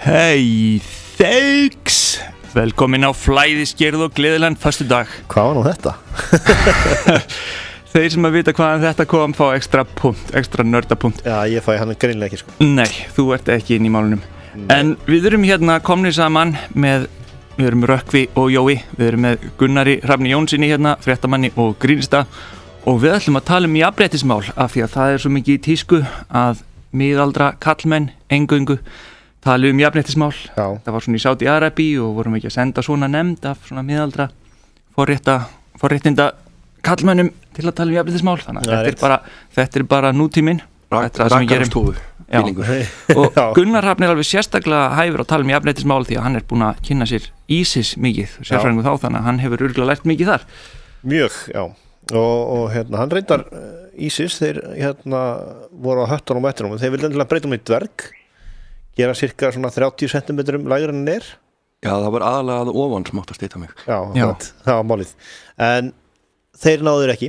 Hey folks, velkomin á flæðisgerð og gleðilegan föstudag. Hvað var nú þetta? Þeir sem að vita hvaðan þetta kom fá ekstra nördapunkt. Já, ég fæ hann greinilega ekki sko. Nei, þú ert ekki inn í málunum. En við erum hérna komnir saman við erum Rökkvi og Jói, við erum með Gunnari Hrafni Jónssoni hérna, fréttamanni og grínista, og við ætlum að tala jafnréttismál af því að það svo mikið í tísku að miðaldra kallmenn eingöngu tala jafnréttismál. Já. Það var svona í Sádi-Arabíu og vorum ekki að senda svona nefnd af svona miðaldra forréttinda kallmennum til að tala jafnréttismál, þannig að þetta er bara nútíminn. Rakarstofu og Gunnar Hrafn alveg sérstaklega hæfur að tala jafnréttismál því að hann er búinn að kynna sér ISIS mikið, sérfræðingur þá, þannig að hann hefur örugglega lært mikið þar. Mjög, já. Og hérna, hann reyndar ISIS, þeir hérna voru á höttunum og mettunum, þeir vilja endilega breyta í dverg, gera cirka svona 30 cm lægra en er. Já, það var aðalega að ofan sem átt að steyta mig. Já. Það var málið. En þeir náður ekki.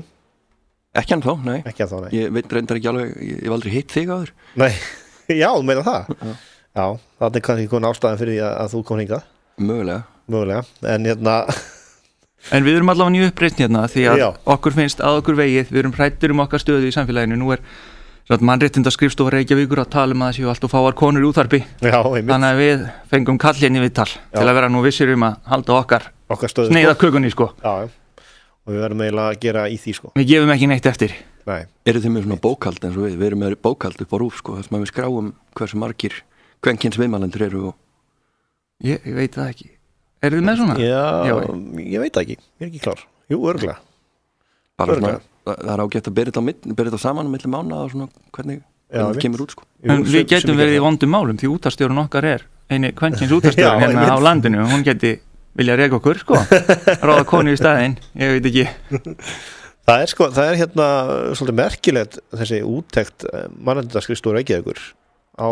Ekki ennþá, nei. Ekki ennþá, nei. Ég veit reyndar ekki alveg, ég hef aldrei hitt þig áður. Nei, já, þú meina það. Já, það er kannski komin ástæðan fyrir því að þú kom hingað. Mögulega, en hérna... En við erum allavega nýju uppreisn hérna því að okkur finnst að okkur vegið, við erum hræddir okkar stöðu í samfélaginu. Nú er mannréttindaskrifstofa Reykjavíkur að tala að það séu allt og fáar konur í útvarpi. Já, einmitt. Þannig að við fengum kallinn í viðtal til að vera nú vissir að halda okkar sneiða kökunni, sko. Já, og við verðum eiginlega að gera í því, sko. Við gefum ekki neitt eftir. Nei. Eru þið með svona bókald eins og við erum með bókald upp á RÚV, sko, þess að við skráum hversu margir kvenkyns viðmælendur eru og... Ég veit það ekki. Eru þið með svona? Já, ég veit það ekki. Ég er ekki klár. Jú, örugglega. Það er ágætt að bera þetta saman milli mánaða og svona hvernig það kemur út, sko. En við getum verið í vondum málum því útvarpsstjórinn okkar er eini kvenkyns útvarpsstjórinn hérna á landinu. Hún geti vilja reka okkur, sko. Ráða konu í staðinn, ég veit ekki. Það er hérna svolítið merkilegt þessi úttekt mannréttindaskrifstofu Reykjavíkur á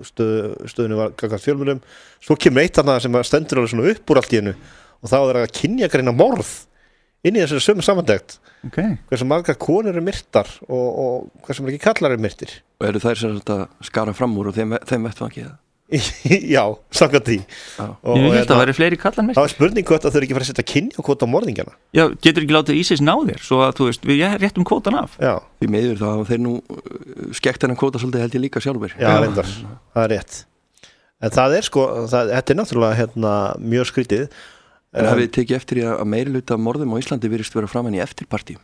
stöðunni var gagnvart fjölmiðlum. Svo kemur eitt þarna sem stendur alveg svona upp úr allt í einu og þá er að kynjagreina morð inn í þessari sömu samantekt. Hversu margar konur eru myrtar og hversu margir kallar eru myrtir. Og eru þær sem að skara fram úr og þeim vettvangi það? Já, samkvæmt því. Ég held að það væri fleiri kallar myrtir. Það var spurning hvort að þau ekki fara að setja kynjakvóta á morðingjana. Já, getur ekki látið ISIS ná þér svo að þú veist, við réttum kvótan af. Já. Því miður þá þeir nú skekkt hennan kvóta svolítið held ég líka sjálfur. Já, reyndar, það er rétt. En það er sko, þetta er náttúrulega hérna mjög skrítið. En hafið þið tekið eftir að meirihluta af morðum á Íslandi virðist vera framan í eftirpartíum?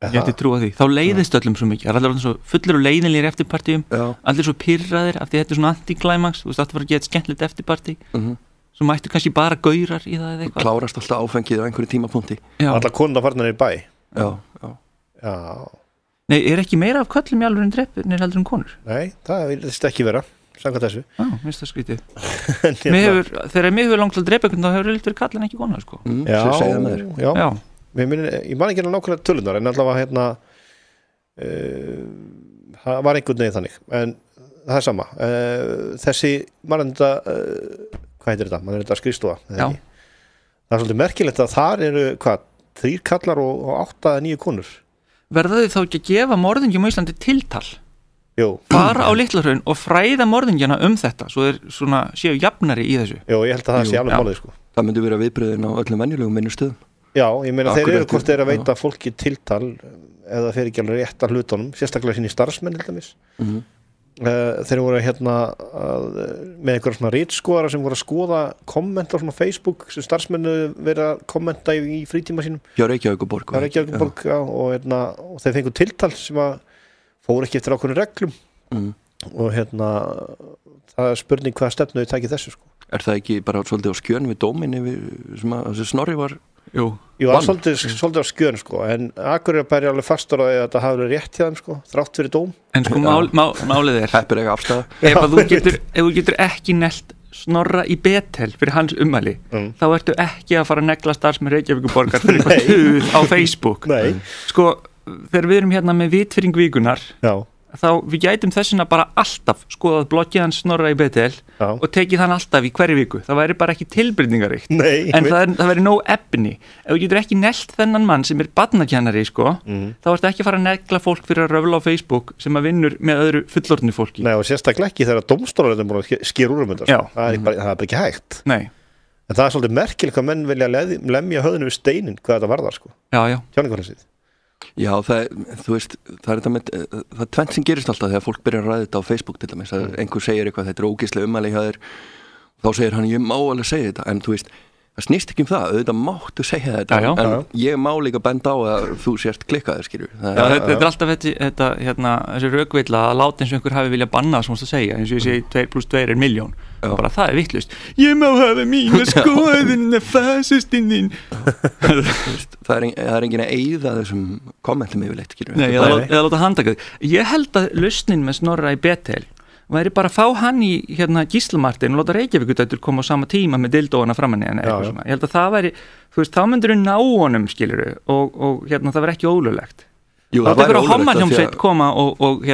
Ég ætti trúa því. Þá leiðist öllum svo mikið. Það er allir svo fullir og leiðinlegir eftirpartíum. Allir svo pirraðir af því þetta er svona anti-climax. Þú veist, þetta var að geta skemmtilegt eftirpartí. Svo mættu kannski bara gaurar í það eða eitthvað. Klárast alltaf áfengið á einhverju tímapunkti. Allar konuna farnar í bæ. Já. Nei, er ekki meira af köllum í alveg en drepnir heldur en konur? Nei, það vilist ekki vera. Samkvæmt þessu. Já, minnst það skrítið. Þegar mig hefur langt til að drepa einhvern þá hefur vildur kalla en ekki konar, sko. Já. Ég man ekki nákvæmlega tölunar en allavega hérna það var einhvern veginn þannig en það er sama þessi mannréttinda hvað heitir þetta? Mannréttinda skrifstofa. Það er svolítið merkilegt að þar eru 3 kallar og 8 eða 9 konur. Verða þau þá ekki að gefa morðingjum á Íslandi tiltal? Jú. Fara á Litlahraun og fræða morðingjana þetta svo þeir svona séu jafnari í þessu. Jú, ég held að það sé alveg málið, sko. Það myndi vera viðbröðin á öllum venjulegum vinnustöðum. Já, ég meina þeir eru hvort þeir að veita fólki tiltal eða þeir ekki alveg rétt að hlutunum, sérstaklega sín í starfsmenn til dæmis. Þeir voru hérna með einhverja svona ritskoðara sem voru að skoða kommenta á svona Facebook sem starfsmennu verið að kommenta í frítíma sínum. Já, Reykjavíkurborg. Og þeir fengu tiltal sem að fóru ekki eftir ákveðnum reglum og hérna það er spurning hvaða stefnu þau takið þessu, sko. Er það ekki bara svolítið á skjön við dóminni sem að þessi Snorri var? Jú, svolítið á skjön, sko, en Akureyrarbær er alveg fastur á að það hafi verið rétt hjá þeim, sko, þrátt fyrir dóm. En sko málið er Heppir eiga afstæða. Ef þú getur ekki nelt Snorra í Betel fyrir hans ummæli þá ertu ekki að fara að negla starfsmenn Reykjavíkurborgar fyrir eitthvað tuð á Facebook. Nei. Sko, þegar við erum hérna með vitfirring vikunar þá við gætum þessina bara alltaf skoðað bloggið hans Snorra í BTL og tekið hann alltaf í hverju viku, það væri bara ekki tilbreytingaríkt, en það væri nóg efni, ef þú getur ekki nelt þennan mann sem barnakennari sko, þá ertu ekki að fara að negla fólk fyrir að röfla á Facebook sem að vinnur með öðru fullorðnu fólki. Nei, og sérstaklega ekki þegar dómstólar er búin að skera úr þetta, sko. Það er bara ekki hægt. Nei. En það er svolítið merkilegt hvað menn vilja lemja höfðinu við steinin hvað þetta varðar, sko. Já. Tjáningarfrelsið. Já, þú veist, það er þetta með, það tvennt sem gerist alltaf þegar fólk byrjar að ræða þetta á Facebook til dæmis, að einhver segir eitthvað, þetta er ógeðslega ummæli hjá þér, þá segir hann, ég má alveg segja þetta, en þú veist, það snýst ekki það, auðvitað máttu segja þetta, en ég má líka benda á að þú sért klikkaður, skilur. Þetta er alltaf þetta, þessi rökvilla að láta eins og einhver hafi vilja banna það sem þú segja, eins og ég segi 2 + 2 er milljón, bara það er vitlaust. Ég má hafa mína skoðun að fasistinn þín. Það er enginn að eyða þessum kommentum yfirleitt, skilur. Nei, eða láta handtaka þig. Ég held að lausnin með Snorra í BTL væri bara að fá hann í Gísla Martein og láta Reykjavíkudætur koma á sama tíma með dildóana framan í henni eitthvað svona. Ég held að það væri, þú veist, þá myndir ná honum, skiluru, og það væri ekki ólöglegt. Það væri hommanhjómsveit koma og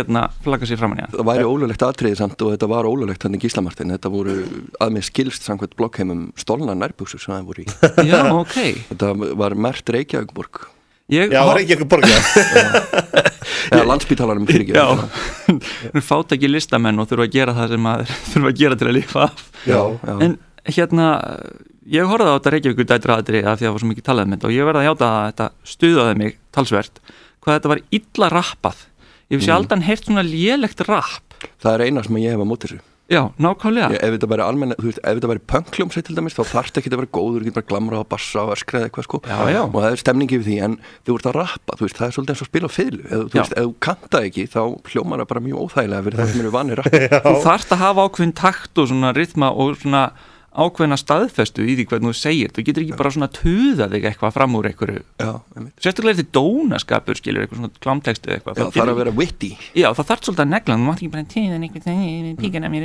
flagga sér framan í hann. Það væri ólöglegt atriði samt og þetta var ólöglegt hann í Gísla Martein. Þetta voru að mér skilst samkvæmt blokkheimum stolna nærbuxur sem það voru í. Já, ok. Þetta var merkt Reykjavíkborg. Reykjavíkborg, Já, Landspítalanum fyrir ekki. Já, fátt ekki listamenn og þurfa að gera það sem maður þurfa að gera til að lifa af. Já. En ég horfði á þetta Reykjavíkudætur atriði af því að það var svo mikið talað um þetta og ég verði að játa að þetta stuðaði mig talsvert, hvað þetta var illa rappað. Ég hef sjaldan heyrt svona lélegt rapp. Það er eina sem ég hef á móti þessu. Já, nákvæmlega. Ef þetta væri almenna, þú veist, ef þetta væri pönkljómsveit til dæmis, þá þarf ekki að vera góður, þú getur bara glamra og bassa og öskra eða eitthvað, sko. Já. Og það er stemning yfir því, en þú ert að rappa, þú veist, það er svolítið eins og að spila á fiðlu. Þú veist, ef þú kanta ekki, þá hljómar það bara mjög óþægilega fyrir það sem eru vanir rappa. Þú þarft að hafa ákveðin takt og svona rytma og svona ákveðna staðfestu í því hvernig þú segir, þú getur ekki bara svona tuða þig eitthvað fram úr einhverju. Sérstaklega er þetta dónaskapur, skilur, eitthvað svona klámtekstu eitthvað. Já, það þarf að vera witty. Já, það þarf svolítið að negla, þú mátt ekki bara tíðan einhvern píkana mér,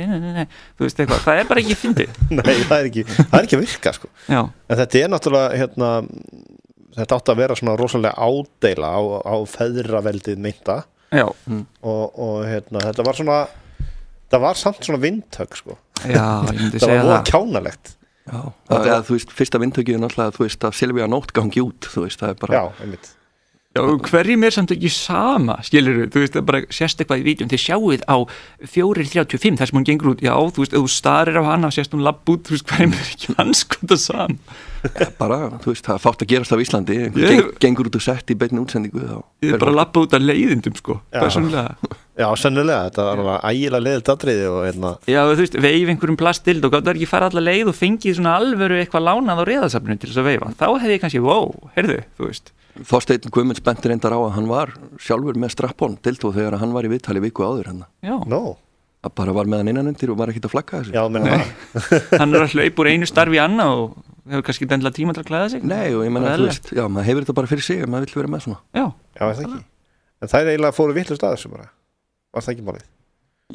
þú veist eitthvað, það er bara ekki fyndið. Nei, það er ekki að virka, sko. Já. En þetta er náttúrulega, þetta átti að vera svona rosalega ádeila á feðraveldið meinta. Já. Og þetta var svona, það var samt svona vindhögg, sko. Já, ég myndi segja það. Það var kjánalegt. Já, þú veist, fyrsta vindhöggið er náttúrulega, þú veist, að Silvía Nótt gangi út, þú veist, það er bara... Já, einmitt. Já, hverjum er samt ekki sama, skilurðu, þú veist, það bara sést eitthvað í vídeum, þið sjáuð á 4:35 þar sem hún gengur út, já, þú veist, ef þú starir á hana og sést hún labb út, þú veist, hverjum er ekki hanskota sam. Bara, þú veist, það fátt að gerast á Íslandi, gengur út og sett í beinni útsendingu. Ég er bara að labba út af leiðindum, sko, persónulega. Já, sennilega, þetta var alveg ægilega leiðilt atriði og Já, þú veist, veif einhverjum plastild og gátt það ekki fara alla leið og fengið svona alvöru eitthvað lánað á Reiðarsafninu til þess að veifa. Þá hefði ég kannski, heyrðu, þú veist. Þorsteinn Guðmunds benti reyndar á að hann var sjálfur með strappón dildó þegar hann var í viðtali viku áður hennar. Já. Það bara var með hann innanundir og var ekkert að flagga þessu. Já, menna það. Hann er að hlaupa úr einu starfi í annað og hefur kannski endilega tíma til að klæða sig. Nei, og ég menna, þú veist, já, maður hefur þetta bara fyrir sig ef maður vill vera með svona. Já, það ekki. En það er eiginlega fóru vitlaust að þessu bara. Var það ekki málið?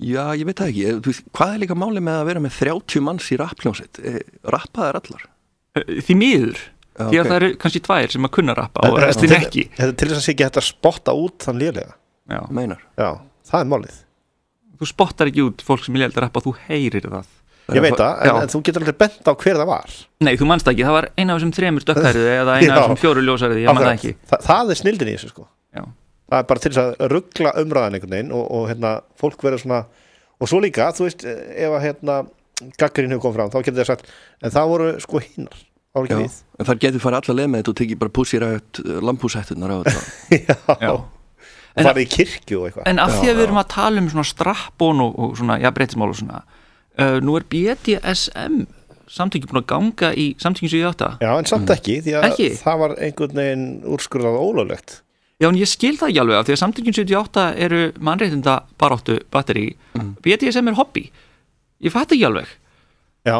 Já, ég veit það ekki. Þú veist, hvað er líka málið með að vera með 30 manns í rappljónsveit? Rappaðar allar? Því miður. Því að það eru kannski 2 sem að kunna rappa og restin ekki. Þetta er til þess að sé ekki hægt að spotta út þann lélega. Já. Meinar. Já, það er málið. Þú spottar ekki út fólk sem er lélega að rappa, þú heyrir það. Ég veit það, en þú getur aldrei bent á hver það var. Nei, þú manst ekki, það var eina af þessum 3 dökkhærðu eða eina af þessum 4 ljósærðu, ég man það ekki. Það er snildin í þessu, sko. Já. Það er bara til þess að ruggla umræðan einhvern veginn og fólk verður svona, og svo líka, þú veist, ef að gaggurinn hefur komið fram, þá getur þið sagt, en það voru sko hinnar. Já, en þar getur farið alla leið með þetta og tekið bara pússirætt lambhúsættunar á þetta. Já, farið í kirkju og eitthvað. En af því að við erum að tala um svona strappón og svona, breytismál og svona, nú er BDSM samtökin búin að ganga í samtökin 78. Já, en samt ekki, því að það var einhvern veginn úrskurðað ólöglegt. Já, en ég skil það ekki alveg af því að samtökin 78 eru mannréttinda baráttu batteri. BDSM er hobby. Ég fatt ekki alveg. Já,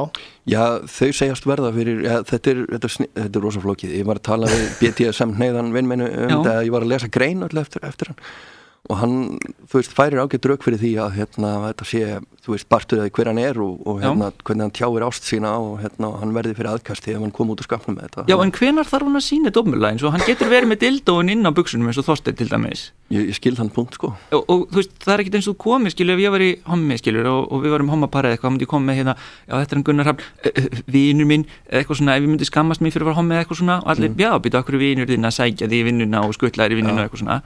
þau segjast verða fyrir, þetta er rosaflókið. Ég var að tala við BDSM hneiðan vinnmennu þetta, ég var að lesa grein alltaf eftir hann og hann, þú veist, færir ágætt rök fyrir því að þetta sé, þú veist, partur af hver hann og hvernig hann tjáir ást sína og hann verði fyrir aðkasti ef hann kom út úr skapnum með þetta. Já, en hvenar þarf hann að sýna þetta opinberlega eins og hann getur verið með dildóin inn á buxunum eins og Þorsteinn til dæmis. Ég skil þann punkt, sko. Og þú veist, það ekkert eins og komið, skilur, ef ég var í hommi, skilur, og við varum hommaparið eitthvað, myndi ég koma með já, þetta er hann Gunnar Hrafn, vinur minn, eitthvað svona, ef ég myndi skammast mig fyrir að fara hommi eitthvað svona, og allir, já, býta okkur vinur þinn að sækja því í vinnuna og skuttlaðir í vinnuna eitthvað svona.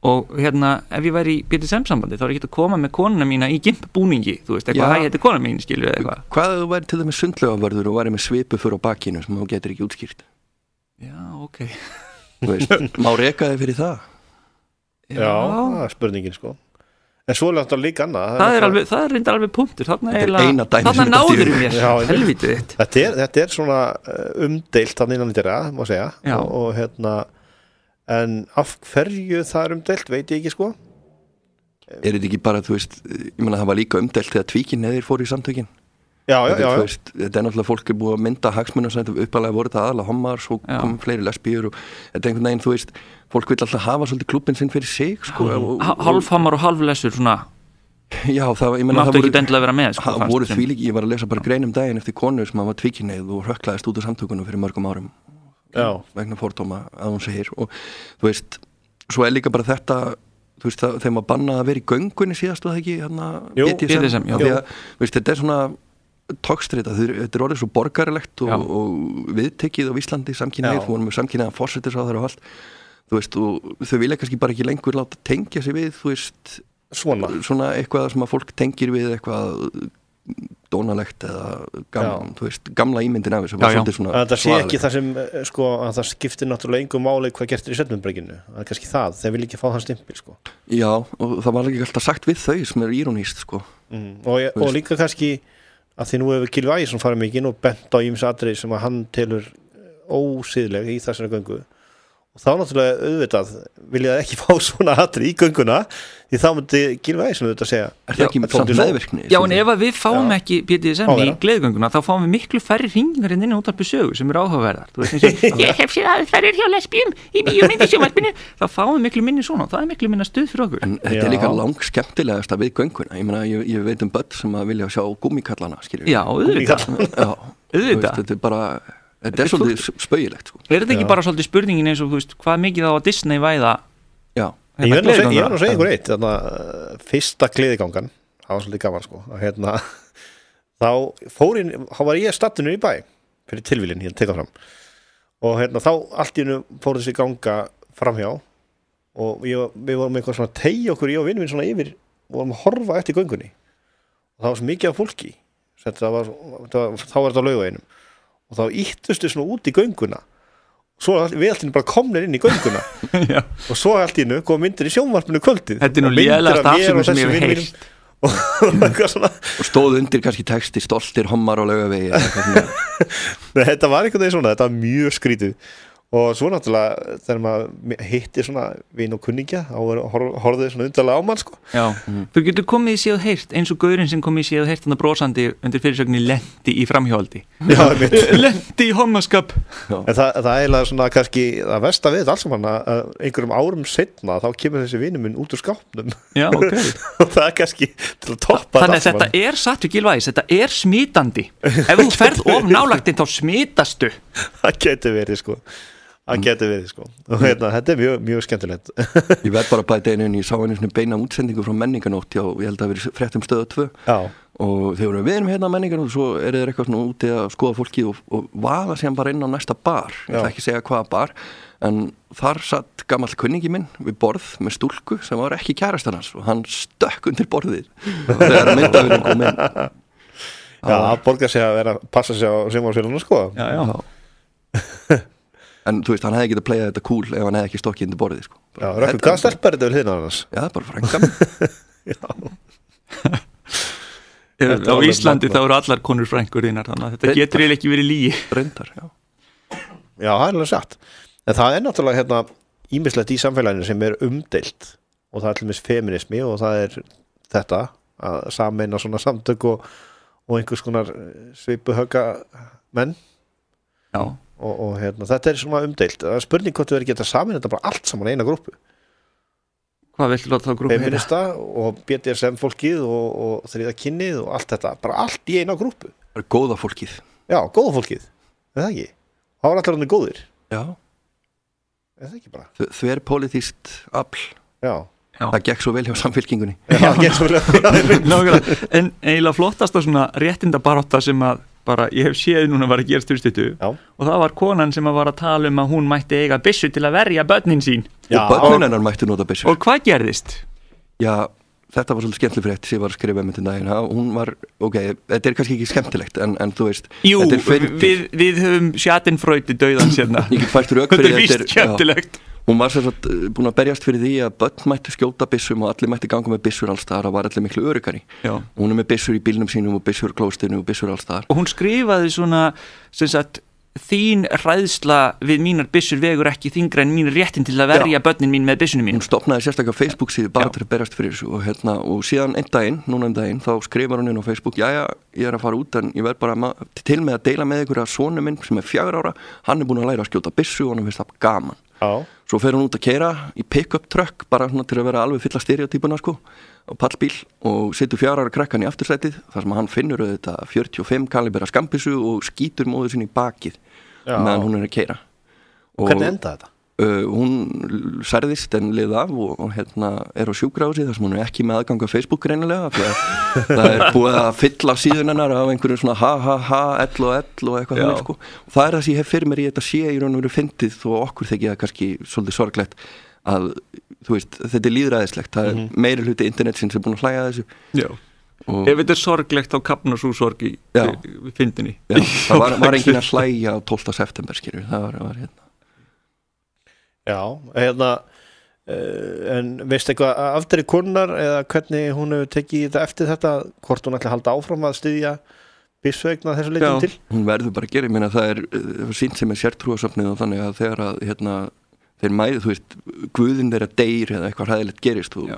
Og ef ég væri í BDSM-sambandi þá er ekki að koma með konuna mína í gimpbúningi, þú veist, eitthvað, hæ, þetta er kona mín, skilur eða eitthvað. Hvað ef þú væri til dæmis sundlaugavörður og væri með svipu fyrir á bakinu sem þú getur ekki útskýrt? Já, ok. Þú veist, má reka þig fyrir það? Já, það er spurningin, sko. En svo er þetta líka annað. Það er reyndar alveg punktur, þarna náður mér, helvítið þitt. Þetta er svona umdeilt þannig innan þeirra, má segja, og en af hverju það er umdeilt veit ég ekki, sko. Er þetta ekki bara, þú veist, ég meina það var líka umdeilt þegar Tvíkinneðir fóru í samtökin? Já. Veist, þetta er náttúrulega fólk búið að mynda hagsmunasætt, uppalega voru þetta aðalega hommar, svo kom fleiri lesbíur og þetta er einhvern veginn, þú veist, fólk vil alltaf hafa svolítið klúbbinn sinn fyrir sig, sko. Hálfhommar og hálflessur, svona. Já, það, ég meina það voru ekki að vera með, sko. Það voru því líka, ég var að lesa bara grein daginn eftir konu sem var Tvíkinneið og hrökklaðist út af samtökunum fyrir mörgum árum. Vegna fordóma að hún segir og þú veist, svo er líka bara þetta þú veist, þegar maður bannað að vera í göngunni síðast og það ekki BDSM, því að, veist, þetta er svona tókstrita, þetta er orðið svo borgarilegt og viðtekið á Íslandi samkynhneigð, þú vorum með samkynhneigðan forsætisráðherra og allt, þú veist, og þau vilja kannski bara ekki lengur láta tengja sig við, þú veist, svona eitthvað sem að fólk tengir við eitthvað dónalegt eða gamla ímyndin af þessu. Það sé ekki það sem, sko, að það skiptir náttúrulega engu máli hvað gertir í Svefnberginu. Það er kannski það, þeir vil ekki fá þann stimpil, sko. Já, og það var ekki alltaf sagt við þau sem er írónískt, sko. Og líka kannski að því nú hefur Gylfi Ægisson farið mikið og bent á ýmis atriði sem að hann telur ósiðleg í þessari göngu. Og þá náttúrulega auðvitað vilja ekki fá svona atriði í gönguna því þá myndi Gylfi Ægisson auðvitað segja. Er það ekki samt meðvirkni? Já, en ef við fáum ekki BDSM í gleðgönguna þá fáum við miklu færri hringingar inn á Útvarpi Sögu sem eru áhugaverðar. Þú veist eins og ég hef séð að það er hjá lesbíum í bíómyndasjónvarpinu, þá fáum við miklu minni svona og það er miklu minna stuð fyrir okkur. En þetta er líka langskemmtilegasta við gönguna. Ég meina, ég veit börn sem að vilja sjá gúmmíkallana, skilur. Já, auðvitað. Þetta er bara þetta er svolítið spauðilegt, sko. Er þetta ekki bara svolítið spurningin eins og, þú veist, hvað mikið á að Disney væða? Já. Ég verð að segja ykkur eitt, fyrsta gleðigangan, það var svolítið gaman, sko, þá var ég staddinu í bæ fyrir tilvílin, ég teka fram og þá allt í einu fór þessi ganga framhjá og við vorum eitthvað svona teyja okkur, ég og vinur minn svona yfir og vorum að horfa eftir göngunni og það var svo mikið af fólki þá var þetta á Laugaveginum og þá ýttustu svona út í gönguna svo við alltaf bara komnir inn í gönguna og svo alltaf kom myndir í sjónvarpinu kvöldið þetta er nú lélegast afsökun sem ég hef heyrt og stóð undir kannski texti stoltir hommar á Laugavegi þetta var einhvern veginn svona, þetta var mjög skrítið og svo náttúrulega þegar maður hittir svona vin og kunningja þá horfðu svona undarlega á mann, sko. Þú getur komið í séð heyrt eins og gaurinn sem kom í séð heyrt þannig brosandi undir fyrirsögninni lendi í framhjóldi lendi í hommaskap en það er eiginlega svona kannski það versta við þetta alls saman að einhverjum árum seinna þá kemur þessi vinur minn út úr skápnum og það er kannski til að toppa þannig að þetta er satt við Gylfi, þetta er smítandi ef þú ferð of nálægt þá smítastu það getur verið, sko og þetta er mjög skemmtilegt Ég verð bara bæta einu í sá einu beina útsendingu frá menninganótt ég held að verið frétt Stöð 2 og þegar við erum hérna á menninganótt svo eru þeir eitthvað svona úti að skoða fólkið og vaða síðan bara inn á næsta bar ég ætla ekki að segja hvaða bar en þar satt gamall kunningi minn við borð með stúlku sem var ekki kærastan hans og hann stökk undir borðið og þegar myndavélin kom inn það borgar sig að passa sig á sjónvarpsvélunum, sko En þú veist, hann hefði getið að playa þetta cool ef hann hefði ekki stokkið undir borðið, sko. Já, Rökkur, hvað stelpar þetta vel hérna annars? Já, bara frænka Á Íslandi þá eru allar konur frænkur þínar, þannig að þetta getur eiginlega ekki verið lygi. Reyndar, já. Já, það er alveg satt. En það er náttúrulega ýmislegt í samfélaginu sem er umdeilt og það er til dæmis feminismi og það er þetta að sameina svona samtök og einhvers konar svipuhögga menn. Já. Og þetta er svona umdeilt spurning hvort þú verður geta samin þetta bara allt saman eina grúpu Hvað viltu láta þá grúpu feminista og BDSM fólkið og þriða kynnið og allt þetta, bara allt í eina grúpu. Það er góða fólkið. Já, góða fólkið, það ekki? Það var allir hann góðir. Já. Það ekki bara. Þver pólitískt afl. Já. Það gekk svo vel hjá samfylkingunni. Já, það gekk svo vel. En eiginlega flottasta svona réttindabarátta sem að bara ég hef séð núna var að gerast stuttu og það var konan sem að var að tala um að hún mætti eiga byssu til að verja börnin sín. Já, og börnin hennar mætti nota byssur. Og hvað gerðist? Já, þetta var svolítið skemmtileg frétt sem ég var að skrifa um þetta daginn. Hún var, þetta er kannski ekki skemmtilegt en þú veist, jú, þetta er fyndið. Við höfum schadenfreude dauðans hérna. Ég get fært rök fyrir þetta. Þetta er víst skemmtilegt. Hún var sem sagt búin að berjast fyrir því að börn mætti skjóta byssum og allir mætti ganga með byssur alls staðar og var allir miklu öruggari. Hún er með byssur í bílnum sínum og byssur á klóstinu og byssur alls staðar. Og hún skrifaði svona, sem sagt, þín hræðsla við mínar byssur vegur ekki þyngra en mín réttin til að verja börnin mín með byssunum mín. Hún stofnaði sérstaklega Facebook síðu bara til að berjast fyrir þessu og síðan núna daginn, þá skrifar hún inn á Facebook, jæja, ég er að fara út en ég verð bara til með að deila með ykkur að sonu minn sem er 4 ára, hann er búin að læra að skjóta byssu og hann finnst það gaman. Svo fer hún út að keyra í pick-up truck bara svona til að vera alveg fylla stereotypuna sko og pallbíl og setur 4 ára krakkan í aftursætið þar sem hann finnur auðvitað 45 kalibera skambissu og skýtur móður sinni í bakið meðan hún er að keyra. Hvernig endaði þetta? Hún særðist en lið af og er á sjúkrahúsi þar sem hún er ekki með aðgang á Facebook greinilega því að það er búið að fylla síðun hennar af einhverjum svona ha, ell og eitthvað þannig sko. Og það er það sem ég hef fyrir mér í þetta sé í raun og veru fyndið og okkur þykir það kannski svolítið sorglegt að þú veist, þetta er lýðræðislegt, það er meiri hluti internetsins sem er búin að hlæja þessu. Já. Ef þetta er sorglegt þá kapnar svo sorg í fyndinni. Já, það var enginn að hlæja á 12. september skilur, það var Já, en veist eitthvað afdrif konunnar eða hvernig hún hefur tekið þetta eftir þetta, hvort hún ætli að halda áfram að styðja byssueigna þessu leitum til? Hún verður bara að gera, ég meina það er sýnt sem er sértrúarsöfnið og þannig að þegar að þeir mæði, þú veist, guðin þeirra deyr eða eitthvað hræðilegt gerist og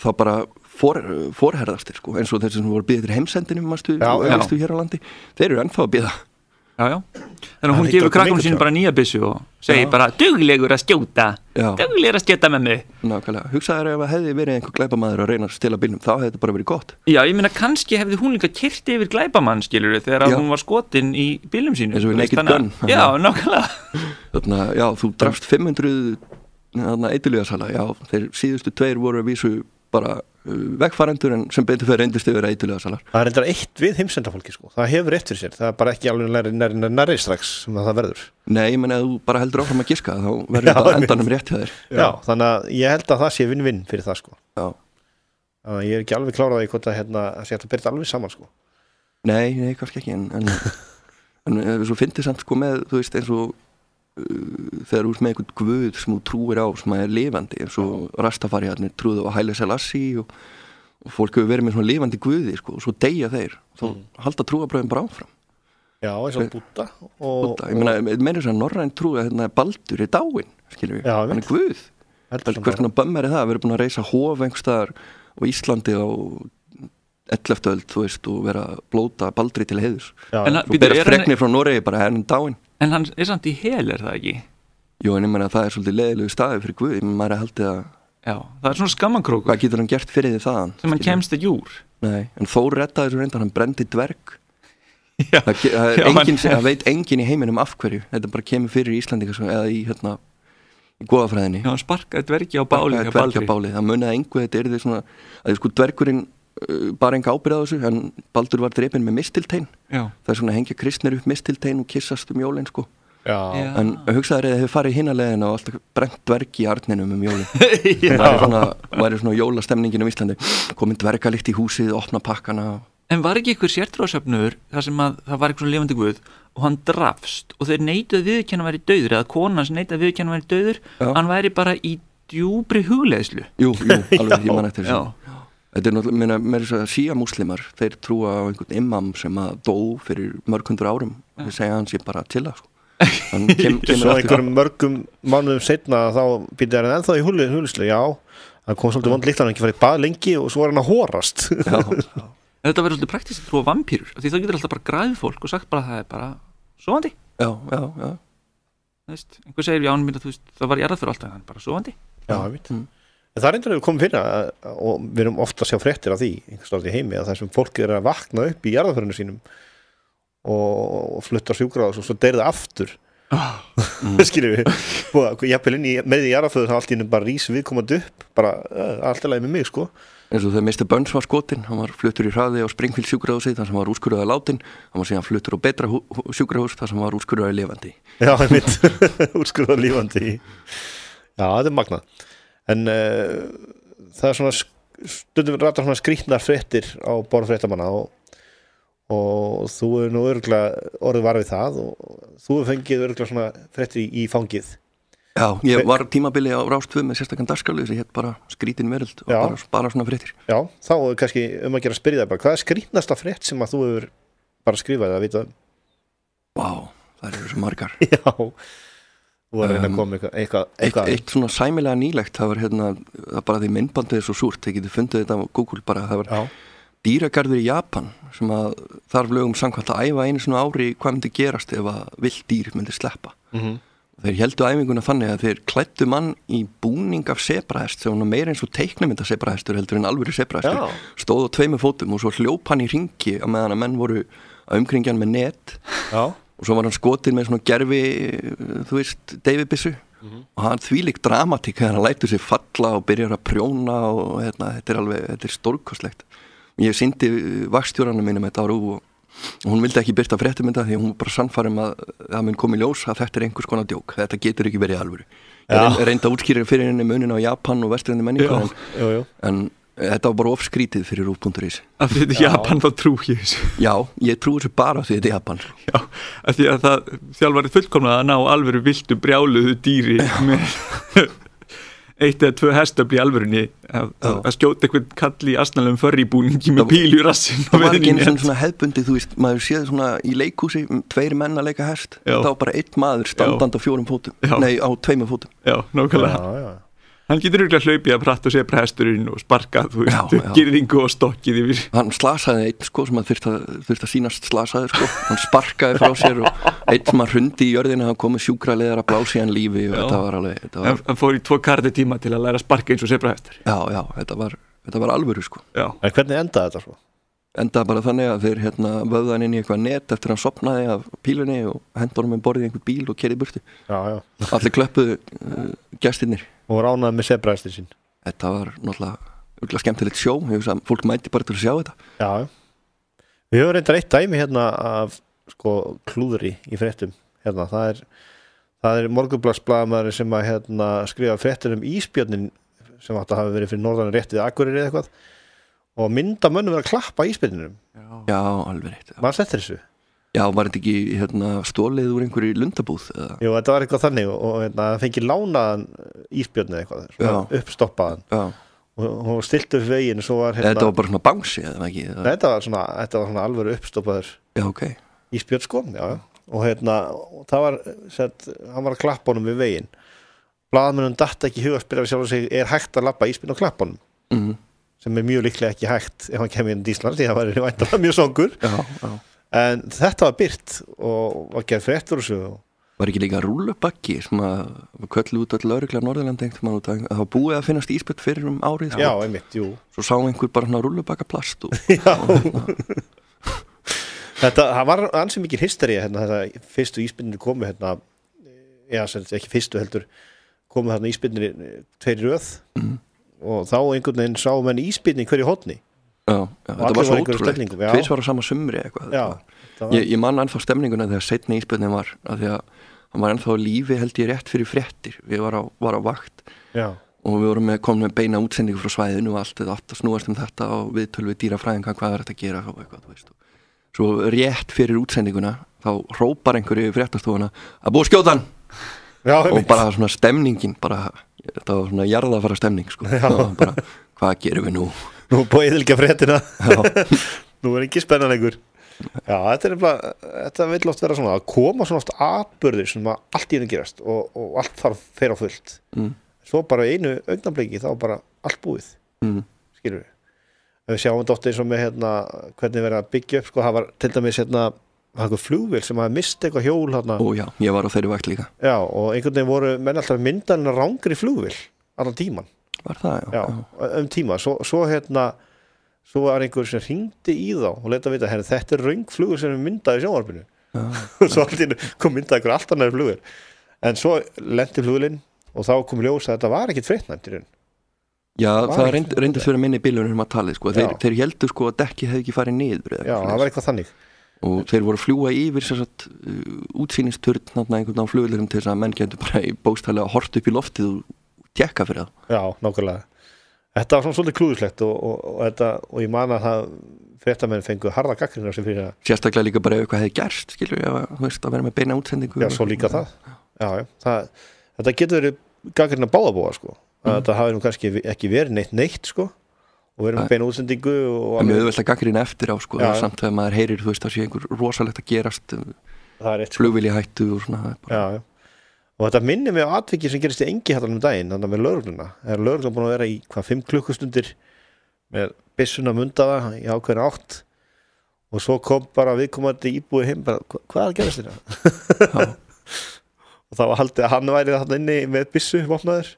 þá bara forherðast þeir sko, eins og þeir sem voru býðið til heimsendinum mástu hér á landi, þeir eru ennþá að býða. Já. Þannig að hún gefur krakkunum sínum bara nýja byssu og segir bara duglegur að skjóta með mig. Nákvæmlega, hugsaður ef að hefði verið einhver glæpamaður að reyna að stela bílnum, þá hefði þetta bara verið gott. Já, ég meina kannski hefði hún líka keyrt yfir glæpamann skilur þegar hún var skotin í bílnum sínum. Eins og við Naked Gun. Já, nákvæmlega. Þannig að, þú drafst 500 eiturlyfjasala, þeir síðustu 2 voru að vísu bara vegfarendur en sem betur fyrir reyndist yfir eiturlyfjasalar. Það er reyndar eitt við heimsendafólki sko, það hefur eitt fyrir sér, það er bara ekki alveg nærri strax sem það verður. Nei, ég menn að þú bara heldur áfram að giska þá verður þetta endanum rétt hjá þér. Já, þannig að ég held að það sé vinn-vinn fyrir það sko. Já. Þannig að ég er ekki alveg klárað í hvort að sé hægt að byrja alveg saman sko. Nei, kannski ekki en svo fyndið samt sko með, þú veist, eins og þegar þú ert með einhvern guð sem þú trúir á sem er lifandi eins og Rastafariarnir trúðu á Haile Selassie og fólk hefur verið með svona lifandi guði sko, og svo deyja þeir þá halda trúarbröðin bara áfram. Já, eins og Búdda ég meina þess að norræn trú að Baldur er dáinn, skilur við, hann er guð hvernig bömmar er það, við erum búin að reisa hof einhverstaðar á Íslandi á 11. öld, þú veist, og vera að blóta Baldri til heiðurs og berast fregnir frá Noregi bara henni dáinn. En hann er samt í hel, er það ekki? Jú, en ég meina að það er svolítið leiðilegu staði fyrir Guð, maður er haldið að Já, það er svona skammankrókur. Hvað getur hann gert fyrir því þaðan? Sem hann kemst ekki úr. Nei, en Þór reddaði þessu reyndar, hann brendi dverg. Það veit enginn í heiminum af hverju. Þetta bara kemur fyrir í Íslandika eða í goðafræðinni. Já, hann sparkaði dvergi á bálið. Það munaði engu, þetta er því svona að sko dvergurinn bara enga ábyrgð á þessu, en Baldur var drepinn með mistiltein. Það er svona að hengja kristnir upp mistiltein og kissast jólin sko. En hugsaður eða hefur farið hinnalegin og alltaf brent dverg í arninum jólin. Það væri svona jólastemningin Íslandi, komin dvergalikt í húsið, opna pakkana. En var ekki ykkur sértrúarsöfnuður þar sem að það var eitthvað svona lifandi guð og hann drafst og þeir neituðu viðurkenna að væri dauður eða konan sem neitaði viðurkenna að væri dauður, hann væri bara í djúpri hugleiðslu. Jú, alveg, ég man eftir þessu. Þetta er náttúrulega, með þess að síamúslimar, þeir trúa á einhvern imam sem að dó fyrir mörg 100 árum og þeir segja hans ég bara til það. Svo einhverjum mörgum mánuðum setna þá býrði hann ennþá í hugleiðslu, já, það kom svolítið vond líkt að hann ekki farið bað lengi og svo var hann að horast. Þetta verður svolítið praktist að trúa vampýrur, því þá getur alltaf bara græðið fólk og sagt bara að það er bara sofandi. Já. Einhver segir, já, það var jarðað fyrir alltaf, hann bara sofandi. Já, ég veit. Það er einhvern veginn komið fyrir og við erum ofta að sjá fréttir af því einhverstaðar í heimi að það sem fólk að vakna upp í jarðarförinu sínum og fluttar sjúkrahús og svo deyr það aftur skiljum við jafnvel inn með í jarðarföðu þá allt í bara rís viðkomandi upp bara allt í lagi með mig sko eins og þegar Mr. Burns var skotinn, hann var fluttur í hraði á Springfield sjúkrahúsi þar sem var úrskurðaður látinn, hann var síðan fluttur á betra sjúkrahús þar sem var úrskurðaður lifandi Já, úrskurðaður lifandi Já, þetta magnað en það svona stundum ratar svona skrýtnar fréttir á borð fréttamanna og þú nú örugglega orðið var við það og þú fengið örugglega svona fréttir í fangið Já, ég var tímabili á Rás 2 með sérstakann dagskrárlið sem hétt bara skrítin veröld og bara svona fréttir Já, þá er kannski að gera að spyrja það bara hvað er skrýtnasta frétt sem að þú hefur bara skrifað að vita Vá, það eru svo margar Já Þú var að reyna að koma eitthvað Eitt svona sæmilega nýlegt það var það bara því myndbandið er svo súrt þið getur fundið þetta á Google bara það var dýragarður í Japan sem að þarf lögum samkvæmt að æfa einu svona ári hvað myndi gerast ef að villt dýr myndi sleppa Þeir héldu æfinguna þannig að þeir klæddu mann í búning af sebrahest sem var meira eins og teiknimynda sebrahestur heldur en alvöru sebrahestur stóð á 2 fótum og svo hljóp hann í hringi á meðan að menn voru að umkringja hann með net og svo var hann skotinn með svona gerfi þú veist, deyfibissu og hann þvílík dramatík þegar hann lætur sig falla og byrjar að prjóna og þetta er stórkostlegt ég sýndi vaxstjóranum mínum þetta á RÚV og hún vildi ekki birta fréttamynda því hún var bara sannfærum að það mun komi ljós að þetta er einhvers konar djók þetta getur ekki verið alvöru ég reyndi að útskýra fyrir henni munin á Japan og vestrænni menningu en þetta var bara ofskrítið fyrir RÚV.is Af því þetta er Japan þá trú ég þessu Já, ég trú þessu bara því þetta er Japan Já, af því að það þjálfarið fullkomnað að ná alvöru viltu brjáluðu dýri með 1 eða 2 hestöfl í alvörunni að skjóta einhvern kall í asnalegum förribúningi með píl í rassinn Það var ekki eins og svona hefðbundið, þú veist, maður séð svona í leikhúsi 2 menn að leika hest það var bara 1 maður standand á 4 fótum nei, á 2 fótum Já, nákvæmlega Hann getur auðvitað hlaupið að pratta og sebra hesturinn og sparka, þú veist, girðingu og stokkið yfir. Hann slasaði einn sko sem að þurfti að sýnast slasaði sko. Hann sparkaði frá sér og einn sem að hrundi í jörðina, hann kom með sjúkraliðar að blási hann lífi og þetta var alveg... Hann fór í 2 karditíma til að læra að sparka eins og sebra hestur. Já, þetta var alvöru sko. Já. En hvernig endaði þetta svo? Endaði bara þannig að þeir vöðu hann inn í eitthvað net eftir hann sopnaði af pílunni og hendur hann með borðið í einhvern bíl og kerið burtu. Já. Allir klöppuðu gestirnir. Og ránaði með sebrahestin sín. Þetta var náttúrulega skemmtilegt sjó. Ég veist að fólk mæti bara til að sjá þetta. Já. Við höfum reyndar eitt dæmi af sko klúðri í fréttum. Það er Morgunblaðsblaðamaður sem að skrifa fréttir ísbjörnin sem átti að hafa verið fyrir norðan réttið Akureyri eða eitthvað. Og mynda mönnum verið að klappa ísbjörninum. Já, alveg rétt. Maður settir þessu. Já, var þetta ekki stólið úr einhverju lundabúð? Eða? Jú, þetta var eitthvað þannig og það fengi lánaðan ísbjörni eitthvað, svona uppstoppaðan. Já. Og hún stilti upp veginn og svo var Þetta var bara svona bangsi, eða ekki? Þetta var svona alvöru uppstoppaður ísbjörn sko, já. Og það var, hann var að klappa honum við veginn. Blaðamönnum datt ekki í huga að spyrja við sjálf og segja, er hægt að labba ísbjörn og klappa honum? Sem er mjög líklega ekki hægt ef hann kemur inn í Ísland því það var væntanlega mjög songur en þetta var birt og var gerð fréttur og svo Var ekki líka rúllubaggi sem að köllu út öll lögregla Norðurlandi að það var búið að finnast ísbjörn fyrir árið Já, einmitt, jú Svo sá einhver bara rúllubaggaplast Já Það var ansið mikil hystería þetta fyrstu ísbjörnir komu ekki fyrstu heldur komu ísbjörnir 2 röð og þá einhvern veginn sá menn ísbyrning hverju horni Já, þetta var svo ótrúlegt Fyrst var á sama sumri eitthvað Ég man ennþá stemninguna þegar seinni ísbyrning var af því að hann var ennþá á lífi held ég rétt fyrir fréttir Við var á vakt og við vorum komin með beina útsendingu frá svæðinu og allt þetta átt að snúast þetta og við tölum við dýrafræðinga hvað er þetta að gera og eitthvað, þú veist Svo rétt fyrir útsendinguna þá hrópar einhverju fréttastofuna að búa skjótan og bara svona stemningin þetta var svona jarðafara stemning sko. Bara, hvað gerum við nú? Nú búið eðilga fréttina Nú er ekki spennan einhver Já, þetta vil oft vera svona að koma svona oft atburðir sem allt í einu gerast og allt þarf fer á fullt Svo bara einu augnabliki þá bara allt búið Skilur við Við sjáum þetta oft eins og með hvernig verið að byggja upp sko, það var til dæmis eitthvað flugvél sem hafði mist eitthvað hjól Ó já, ég var á þeirri vakt líka Já, og einhvern veginn voru menn alltaf myndanina rángri flugvél allan tíman Var það, já. Tíma, svo svo var einhver sem hringdi í þá og leta vita, þetta röngflugur sem myndaði í sjónvarpinu og svo allir kom myndaði einhver allt annar flugur en svo lenti flugulinn og þá kom ljós að þetta var ekkit fréttnæmt í raun. Já, það reyndist fyrir minni bílunum að talið sko. Þeir heldur sko að dekki hefði ekki farið niður Já, það var eitthvað þannig og þeir voru að fljúga yfir útsýnisturn einhvern á flugulum til þess að menn getur bara í bókstælega hort upp í loftið og tjekka fyrir það. Já, nákvæmlega. Þetta var svona svolítið klúðuslegt og ég man að það fréttamenn fengu harða gagnrýni sem fyrir það. Sérstaklega líka bara ef eitthvað hefði gerst, skilur við, að vera með beina útsendingu. Já, svo líka það. Já. Þetta getur verið gagnrýni að báðabúa, sko. Þetta hafi nú kannski ekki verið neitt, sko. Og verið með beina útsendingu. En mjög auðvelt að gagnrýni eftir á, sko. Samt þegar maður heyrir, að sé einhver rosalegt að gerast, flugvél í hættu og svona. Já. Og þetta minnir mig á atviki sem gerist í Engihallanum daginn, þannig með lögregluna. Lögreglan búin að vera í 5 klukkustundir með byssuna mundaða í ákveðna átt og svo kom bara viðkomandi íbúi heim bara, hvað gerist þetta? Og þá haldið að hann væri þarna inni með byssu vopnaður.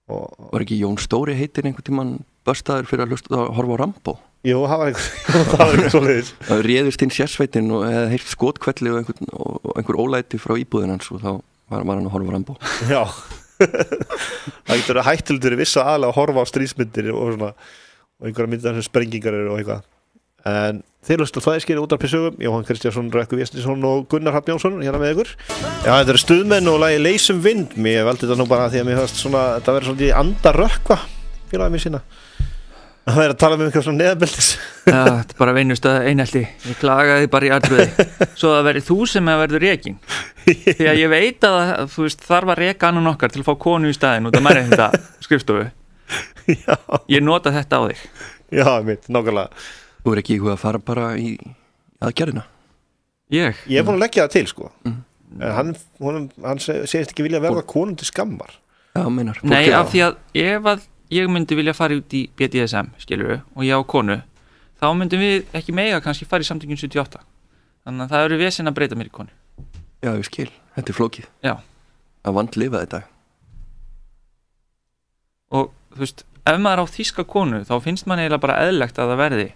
Var ekki Jón Stóri heitir einhvern tímann börstaður fyrir að horfa á Rambo? Jú, það var einhver svoleiðis. Það réðist inn sérsveitin og hefði heyrt skotkvelli og einhver ólæti frá íbúðin hans og þá var hann að horfa á Rambo. Já. Það getur að hættulegur vissa aðlega að horfa á stríðsmyndir og svona og einhverja myndir sem sprengingar og eitthvað. En þeir hlustu á Flæðiskeri útvarpssögum, Jóhann Kristjánsson, Rökkvi Vésteinsson og Gunnar Hrafn Jónsson hérna með ykkur. Já, þetta Stuðmenn og lagi Leysum vind. Mér valdi þetta nú bara því að mér höfst svona, þetta verður svona í anda Rökkva félagið mér sína. Það er að tala með einhverjum svona neðabeldis. Já, þetta er bara veinust að einhelti. Ég klagaði bara í atriði. Svo það verður þú sem að verður rekin. Því að ég veit að þú veist, þarf að reka annan okkar til að fá konu í staðinn út af mæri þetta skrifstofu. Já. Ég nota þetta á þig. Já, mitt, nákvæmlega. Þú er ekki að fara bara í aðgerðina? Ég er búin að leggja það til, sko. Hann segist ekki vilja verða konum til skammar. Já, meinar. Nei, af því að ef að ég myndi vilja fara út í BDSM, skilur við, og ég á konu, þá myndum við ekki mega kannski fara í samtökjum 78. Þannig að það eru vesinn að breyta mér í konu. Já, ég skil. Þetta er flókið. Já. Að vandlifa þetta. Og, þú veist, ef maður á þýska konu, þá finnst mann eiginlega bara eðlilegt að það verði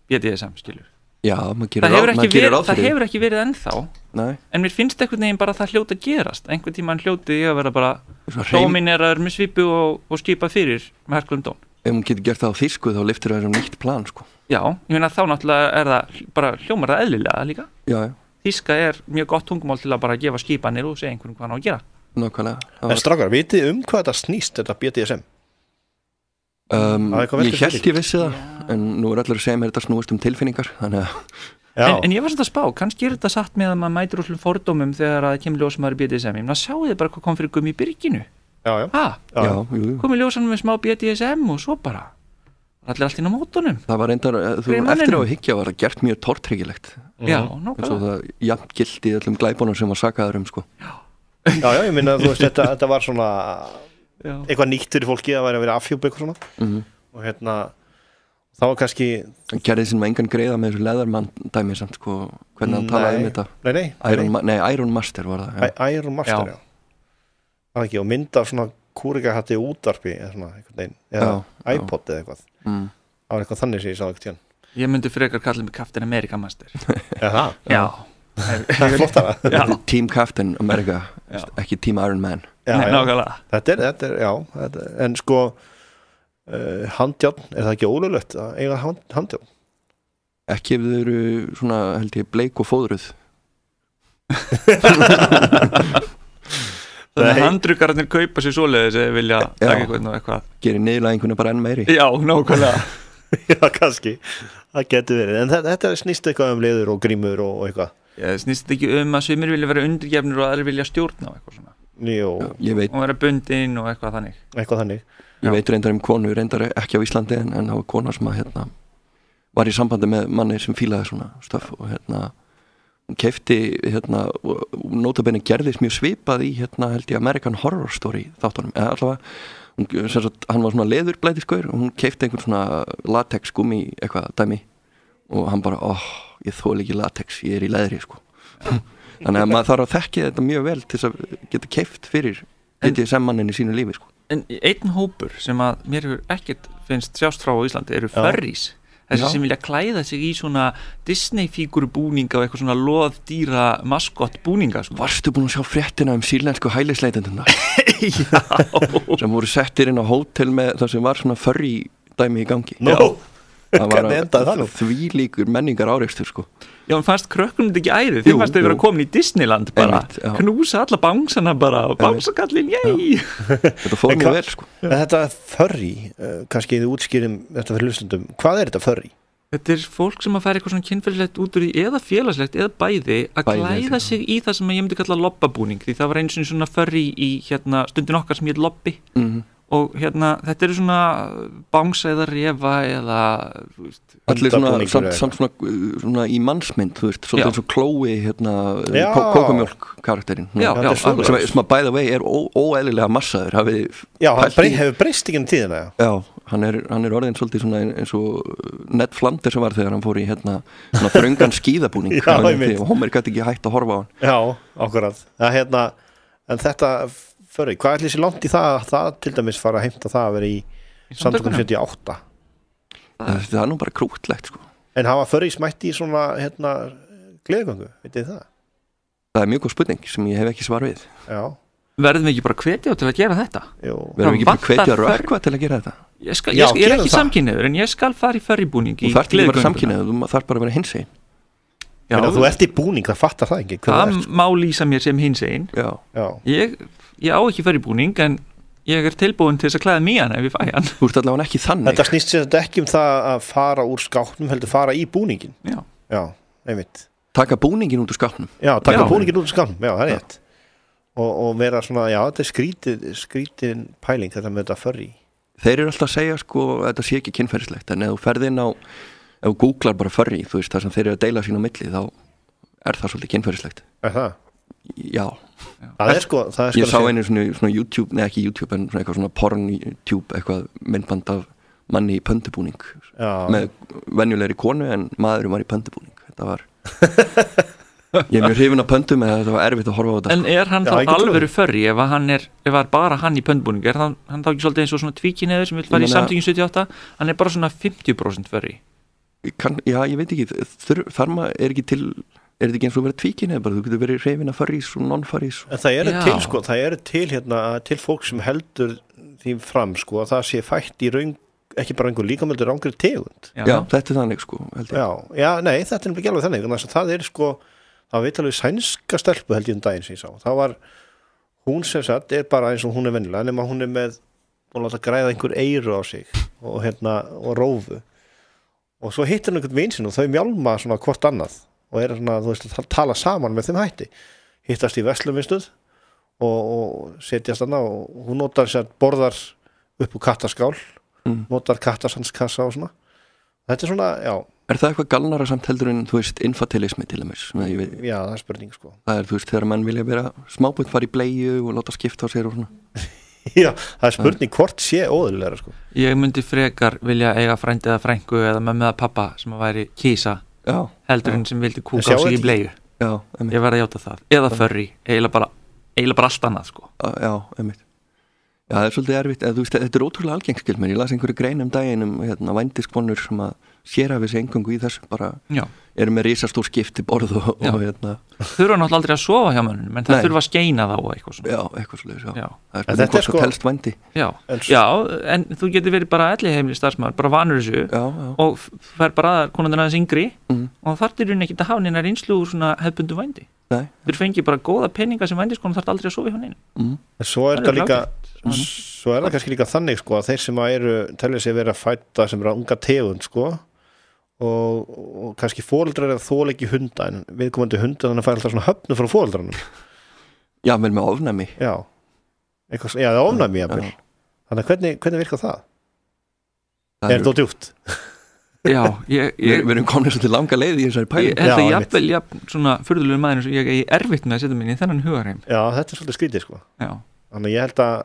BDSM, skilur. Já, maður gerir ráð fyrir. Það hefur ekki verið ennþá. Nei. En mér finnst einhvern veginn bara að það hljóta gerast. Einhvern tímann hljóti ég að vera bara dómineraður með svipu og skipa fyrir með herkulum dóm. Ef hún getur gert það á þýsku þá lyftir það sem nýtt plan, sko. Já, ég meina þá náttúrulega er það bara hljómar það eðlilega líka. Já. Þýska er mjög gott tungumál til að bara gefa skipanir og segja einhverjum hvað hann á að gera. Nákvæmlega. En strákar, vitið hvað þetta snýst, þetta BDSM? Ég held ég vissi það, en nú er allir að segja mér þetta snúist tilfinningar, þannig að En ég var svona að spá, kannski er þetta satt með að maður mætir úr fordómum þegar að kemur ljósamaður í BDSM. Ég meina, sjáu þið bara hvað kom fyrir Gummi í byrginu. Já. Komið ljósanum með smá BDSM og svo bara allir allt inn á mótunum. Það var reyndar, eftir á að hyggja var það gert mjög tortryggilegt. Já, nákvæmlega. Eins og það jafn gildi í öllum glæpunum sem var sakaður sko. Já, ég minna, þú veist, þetta var svona eitthvað nýtt fyrir fólki að vera afhjúpa eitthvað svona. Og þá var kannski gerði sem engan greiða með þessu leðarmann dæmi samt sko, hvernig hann talaði um þetta. Iron Master var það. Iron Master, já. Það ekki, og mynda af svona kúrikahatti útvarpi eða svona einhvern veginn, eða iPod eða eitthvað. Það var eitthvað þannig sem ég sá ekkert hérna. Ég myndi frekar kalla mig Captain America Master. Það? Já. Það er flottara. Team Captain America, ekki Team Iron Man. Nákvæmlega. Þetta er, en sko handjárn, er það ekki ólöglegt að eiga handjárn? Ekki ef þau eru svona, held ég, bleik og fóðruð. Þannig að handruggarnir kaupa sér svoleiðis eða vilja taka eitthvað. Gerir niðurlæðinguna bara enn meiri. Já, nákvæmlega. Já, kannski. Það getur verið. En þetta snýst eitthvað um leður og grímur og eitthvað. Það snýst ekki að sumir vilja vera undirgefnir og aðrir vilja stjórna og eitthvað svona. Jú. Og vera bundin og eitthvað þannig. Eitthvað þannig. Ég veit reyndar konu, reyndar ekki á Íslandi en það var kona sem að var í sambandi með manni sem fílaði svona stöf og hún keypti notabenni gerðist mjög svipað í held ég American Horror Story þáttunum, eða allavega hann var svona leðurblætisgaur og hún keypti einhvern svona latex gummi eitthvað dæmi og hann bara, ég þoli ekki latex, ég er í leðri sko. Þannig að maður þarf að þekki þetta mjög vel til þess að geta keypt fyrir BDSM-mannin í sínu lífi sko. En einn hópur sem að mér hefur ekkert finnst sjást frá á Íslandi eru furries. Þessi sem vilja klæða sig í svona Disney-fíguru búninga og eitthvað svona loðdýra maskott búninga. Sko. Varstu búin að sjá fréttina sílensku hælisleitendurna? Já. Sem voru settir inn á hótel með það sem var svona furry dæmi í gangi. Það var þvílíkur menningar áreikstur sko. Já, en fannst krökkunum þetta ekki æði? Þeim fannst þau vera komin í Disneyland bara, knúsa alla bánsana bara og bánsakallin, yey! Þetta fór mjög vel sko. Þetta furry, kannski þið útskýrum þetta fyrir hlustendum, hvað er þetta furry? Þetta er fólk sem að færa eitthvað svona kynferðislegt út úr því eða félagslegt eða bæði að klæða sig í það sem ég myndi kalla lobbabúning því það var eins og svona furry í stundin okkar sem ég lobby og þetta eru svona bánsa eða refa eða allir svona í mannsmynd þú veist, svona eins og Chloe kókumjólk karakterinn sem að by the way er óeðlilega massaður hefur breyst ekki tíðina já, hann er orðin svolítið svona eins og Ned Flanders sem var þegar hann fór í svona þröngan skíðabúning og Homer gæti ekki hægt að horfa á hann já, akkurat en þetta furry, hvað ætli sér langt í það til dæmis fara að heimta það að vera í samtökum 78 það er nú bara krútlegt sko. En hafa furry smætti í svona gleðgöngu, veitir það? Það er mjög góð spurning sem ég hef ekki svar við já. Verðum við ekki bara hvetja til að gera þetta? Jú. Verðum við ekki bara hvetja rökkva til að gera þetta? Ég er ekki samkynhneigður en ég skal fara í furrybúning í gleðgönguna. Þú þarft ekki að vera samkynhneigður, þú þarf bara að vera hinsegin. Þú ert í búning, það fattar það ekki. Það má lýsa mér sem hinsegin. Ég á ekki furrybúning en ég er tilbúin til þess að klæða mig hann ef ég fæ hann. Þú ert allavega ekki þannig. Þetta snýst sér ekki það að fara úr skápnum heldur fara í búningin. Já, einmitt. Taka búningin út úr skápnum. Já, taka búningin út úr skápnum, já, það er rétt. Og vera svona, já, þetta er skrítin pæling þetta með þetta furry. Þeir eru alltaf að segja sko að þetta sé ekki kynferðislegt en ef þú ferð inn á ef þú googlar bara furry, þú veist það sem þeir eru að deila sín á milli þá er það svolítið kynferðislegt. Er það? Já. Það er sko ég sá einu svona YouTube, neða ekki YouTube en svona eitthvað svona porn-tube eitthvað myndband af manni í pöndubúning með venjulegri konu en maðurum var í pöndubúning. Þetta var ég er mjög hrifin af pöndum en þetta var erfitt að horfa á þetta. En er hann þá alvöru furry ef var bara hann í pöndbúning er hann þá ekki svolítið eins og svona tvíkynhneigður sem vil fara í samtökin 78 hann er bara svona 50% furry. Já, ég veit ekki þar maður er þetta ekki eins og verið tvíkynhneigður bara, þú getur verið hrifin af furries og non-furries. En það eru til sko, það eru til fólk sem heldur því fram sko að það sé fætt í ekki bara einhver líkamöldur rángri tegund. Já, þetta er þannig sko Já, nei, þetta er ekki alveg þannig þannig að það er sko, það veit alveg sænska stelpu held ég daginn sem ég sá það var, hún sem sagt er bara eins og hún er venjulega, nema hún er með og láta græða einhver eyru á sig og og rófu og svo hittir hann einhvern vin sinn og þau mjálma svona hvort annað og er svona, þú veist, að tala saman með þeim hætti hittast í versluminstöð og setjast hana og hún notar sér borðar upp úr kattaskál notar kattasandskassa og svona þetta er svona, já Er það eitthvað galnara samt heldur en, þú veist, infantilismi til dæmis? Já, það er spurning sko Það er, þú veist, þegar menn vilja vera smábútt fara í bleiu og láta skipta á sér og svona Já, það er spurning hvort sé óðurlega sko Ég myndi frekar vilja eiga frændi eða frængu eða mömmu eða pappa sem að væri kísa heldur en sem vildi kúka á sig í bleiu Ég verði að játa það Eða furry, eiginlega bara allt annað sko Já, einmitt Já, það er svolítið erfitt, þú veist, þetta er ótrúlega algengskil mér, ég las einhverju grein daginn vændiskonur sem að séra við sig engangu í þessu, bara eru með risastór skipti borð og Þurfa náttúrulega aldrei að sofa hjá mönnum, en það þurfa að skeina þá og eitthvað svona. Já, eitthvað svolítið, já. Það er hvort það telst vændi. Já, en þú getur verið bara elliheimili starfsmaður, bara vanur þessu og fer bara konundin aðeins yngri og þarf þér ekki að hafa neina reynslu úr svona hefðbundu vændi. Þú fengi bara góða peninga sem vændiskonu þarf aldrei að sofa hjá neinum. Svo er það kannski líka þannig sko að þeir sem eru telja sig vera fædda sem eru unga tegund sko og kannski foreldrar er þóla ekki hunda en viðkomandi hunda þannig að færa alltaf svona höfnu frá foreldrarnum. Já, vel með ofnæmi. Já, það er ofnæmi jafnvel. Þannig að hvernig virkar það? Er þetta djúpt? Já, við erum komin svolítið langa leið í þessari pæling. Ég held að jafnvel svona furðulegur maður eins og ég er erfitt með að setja mig í þennan hugarheim. Já, þetta er svolítið skrítið sko. Já. Þannig ég held að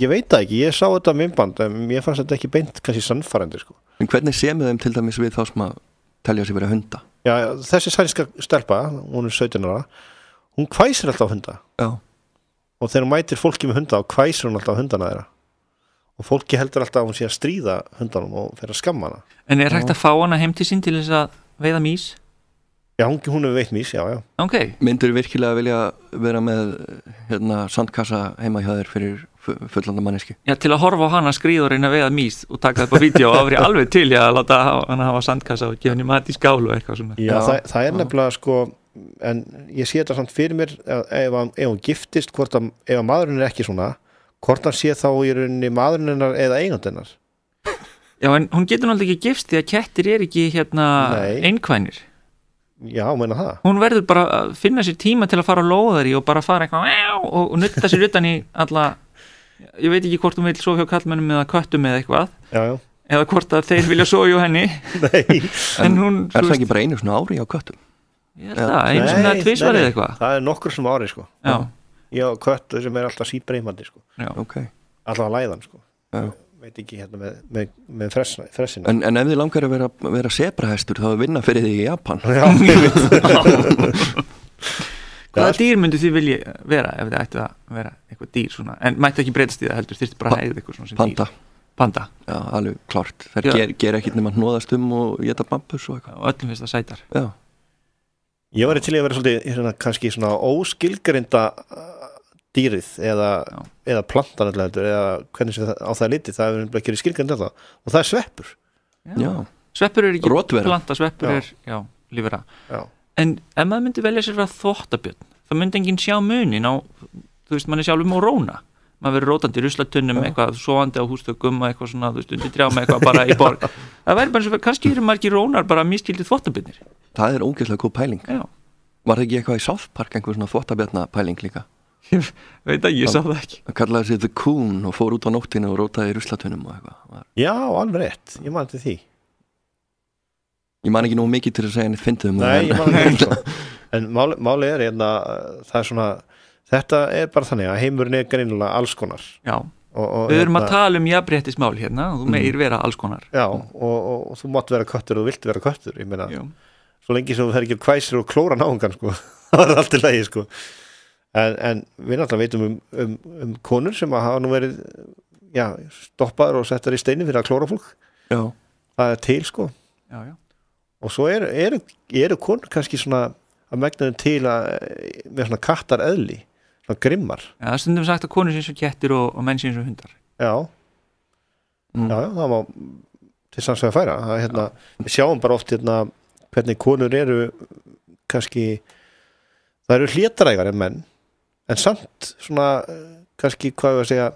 ég veit það ekki, ég sá þetta myndband en ég fannst þetta ekki beint kannski sannfærandi sko. En hvernig semur þeim til dæmis við þá sem að telja sig vera hunda? Já, þessi sænska stelpa, hún er 17 ára hún hvæsir alltaf hunda. Já. og þegar hún mætir fólki með hunda og hvæsir hún alltaf hundana þeirra og fólki heldur alltaf að hún sé að stríða hundanum og fer að skamma hana. En er hægt að fá hana heim til sín til þess að veiða mís? Já, hún hefur veitt mís, já. Ok. Myndur virkilega vilja vera með sandkassa heima hjá þér fyrir fullanda manneski? Já, til að horfa á hana skríða og reyna að veiða mís og taka það upp á vídeo og áfri alveg til að láta hana hafa sandkassa og gefa henni mat í skál og eitthvað svona. Já, það er nefnilega sko, en ég sé þetta samt fyrir mér ef hún giftist, ef maðurinn er ekki svona, hvort hann sé þá í rauninni maðurinn hennar eða eigandennar. Já, en hún getur náttúrulega ekki gifst því að kettir er ekki einkvænir. Já, meina það. Hún verður bara að finna sér tíma til að fara á lóðari og bara fara eitthvað og nutta sér utan í alla, ég veit ekki hvort hún vil sofa hjá kallmennum eða köttum eða eitthvað. Já. Eða hvort að þeir vilja sofa hjá henni. Nei. En hún, er það ekki bara einu svona ári á köttum? Ég held það, einu svona tvisvarið eitthvað. Það er nokkur sem ári, sko. Já. Ég á köttu sem er alltaf síbreymandi, sko. Já. Ok. Alltaf læðan, sko. Já. Veit ekki hérna með fressina. En ef þið langar að vera sebrahestur þá er vinna fyrir því í Japan. Já, ég veit. Hvaða dýr myndu þið vilja vera ef þið ættu að vera eitthvað dýr svona, en mættu ekki breytast í það heldur, þyrfti bara að hegða eitthvað svona sem Panda. dýr? Panda? Já, alveg klárt. Þær gera ekkert nema hnoðast og geta bambus og eitthvað. Og öllum finnst það sætar. Já. Ég var til að vera svolítið kannski svona óskilgrinda dýrið eða plantan eða hvernig sem á það er litið, það er ekki skilgrind alltaf og það er sveppur. Já. Sveppur er ekki Rotverra. planta, sveppur er lífvera. Já. En ef maður myndi velja sér að þvottabjörn, þá myndi enginn sjá munin á, þú veist, mann er sjálfum og róna. Maður verður rótandi í ruslatunnum, eitthvað sofandi á hústökum og eitthvað svona, þú veist, undir trjám eitthvað bara í borg. Það væri bara eins og kannski eru margir rónar bara miskildið þvottabjörnir. Það er ógeðslega góð pæling. Já. Var það ekki eitthvað í South Park, einhver svona þvottabjarna pæling líka? Ég veit að ég sá það ekki. Það kallaði sig The Coon og fór út á nóttinu og rótaði í ruslatunnum og eitthvað. Já, alveg rétt, ég man til því. Ég man ekki nógu mikið til að segja henni fyndið um það. Nei, ég man ekki svo. En máli er það er svona, þetta er bara þannig að heimurinn er greinilega alls konar. Já, við erum að tala jafnréttismál hérna og þú meir vera alls konar. Já, og þú mátt vera köttur og þú vilt vera köttur, ég meina, svo lengi sem þú fer ekki hvæsir og klóra náungan, sko, það er allt í lagi, sko. En við náttúrulega veitum um konur sem hafa nú verið stoppaður og settar í steinin fyrir að klóra fólk. Já. Það er til, sko. Já. Og svo eru konur kannski svona að megnaðum til með svona kattar eðli, svona grimmar. Já, það er stundum sagt að konur sé eins og kettir og menn sé eins og hundar. Já. Já, það má til sanns að færa. Við sjáum bara oft hvernig konur eru kannski, það eru hlétrægar en menn, en samt svona kannski, hvað við að segja,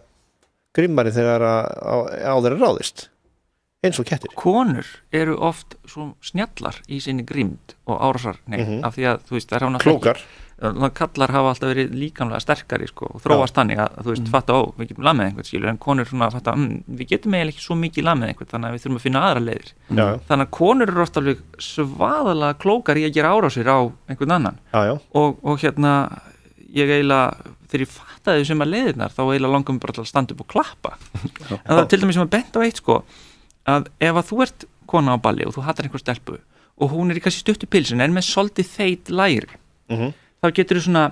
grimmari þegar á þeirra ráðist, eins og kettir. Konur eru oft svo snjallar í sinni grimmd og árásar, af því að, þú veist, það er klókar. Kallar hafa alltaf verið líkamlega sterkari, sko, og þróast þannig að, þú veist, fatta við getum lamið einhvern, skilur, en konur svona fatta, við getum eiginlega ekki svo mikið lamið einhvern, þannig að við þurfum að finna aðra leiðir. Já. Þannig að konur eru oft alveg svaðalega klókar í að gera árásir á einhvern annan. Já. Og ég eiginlega, þegar ég fattaði sem að leiðirnar, þá eiginlega langum bara til að standa upp og klappa. En það er til dæmis sem að benda á eitt, sko, að ef að þú ert kona á balli og þú hattar einhver stelpu og hún er í kannski stuttu pilsin en með svolítið feit læri, þá getur þú svona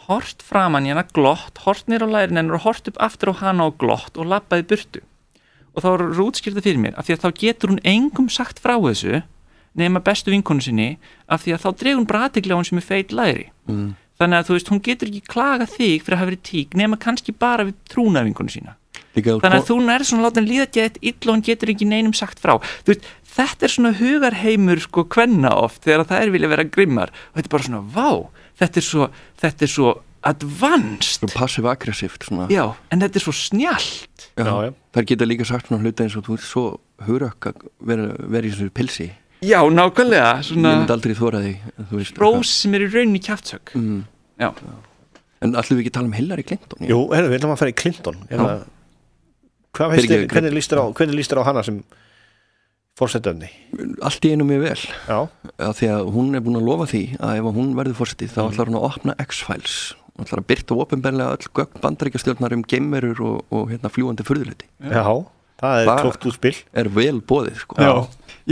hort framan í hana, glott, hort niður á lærin hennar og hort upp aftur á hana og glott og labbaði burtu. Og þá er rútskýrta fyrir mér, af því að þá getur hún engum sagt frá þessu nema bestu vinkonu sinni, af því að þá dregur hún bara athygli á hún sem er feit læri. Þannig að þú veist, hún getur ekki klaga þig fyrir að hafa verið tík nema kannski bara við trúna vinkonu sína. Þannig að þú nærð svona láta hann líða gett illa og hann getur ekki neinum sagt frá. Þú veist, þetta er svona hugarheimur, sko, kvenna oft þegar það vilja vera grimmar og þetta er bara svona, vá, þetta er svo advanced. Passive-aggressivt svona. Já, en þetta er svo snjallt. Já. Þær geta líka sagt svona hluta eins og þú ert svo hugrakk að vera í svona pilsi. Já, nákvæmlega. Svona, ég myndi aldrei þóra þig. Sprós sem er í rauninni kjaftsök. Já. En ætlum við ekki að tala um Hillary Clinton? Jú, við ætlum að fara í Clinton. Hvað veist þið, hvernig líst þér á hana sem forsetöfni? Allt í einu mjög vel. Já. Því að hún er búin að lofa því að ef hún verður forseti þá ætlar hún að opna X-Files. Hún ætlar að birta opinberlega öll gögn bandaríkjastjórnar geimverur og fljúandi furðuleiti. Já, það er klókt útspil. Er vel boðið, sko. Já.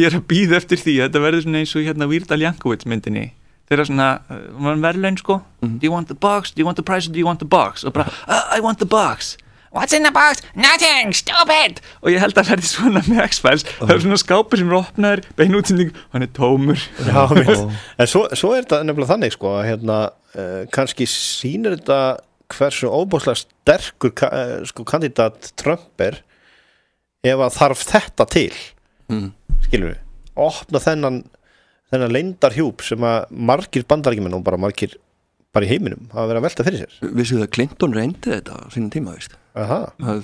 Ég er að bíða eftir því að þetta verður svona eins og Weird Al Yankovic myndinni þeirra svona verðlaun sko do you want the box, do you want the prize, do you want the box og bara, I want the box what's in the box, nothing, stupid og ég held að það verði svona með X-Files það svona skápur sem opnaður beinútsending, hann tómur Já, en svo þetta nefnilega þannig sko að kannski sýnir þetta hversu óbúslega sterkur sko kandidat Trump ef að þarf þetta til skilur við, opna þennan leyndarhjúp sem að margir bandaríkjumenn og bara margir bara í heiminum hafa verið að velta fyrir sér Vissu það Clinton reyndi þetta á sínum tíma, veist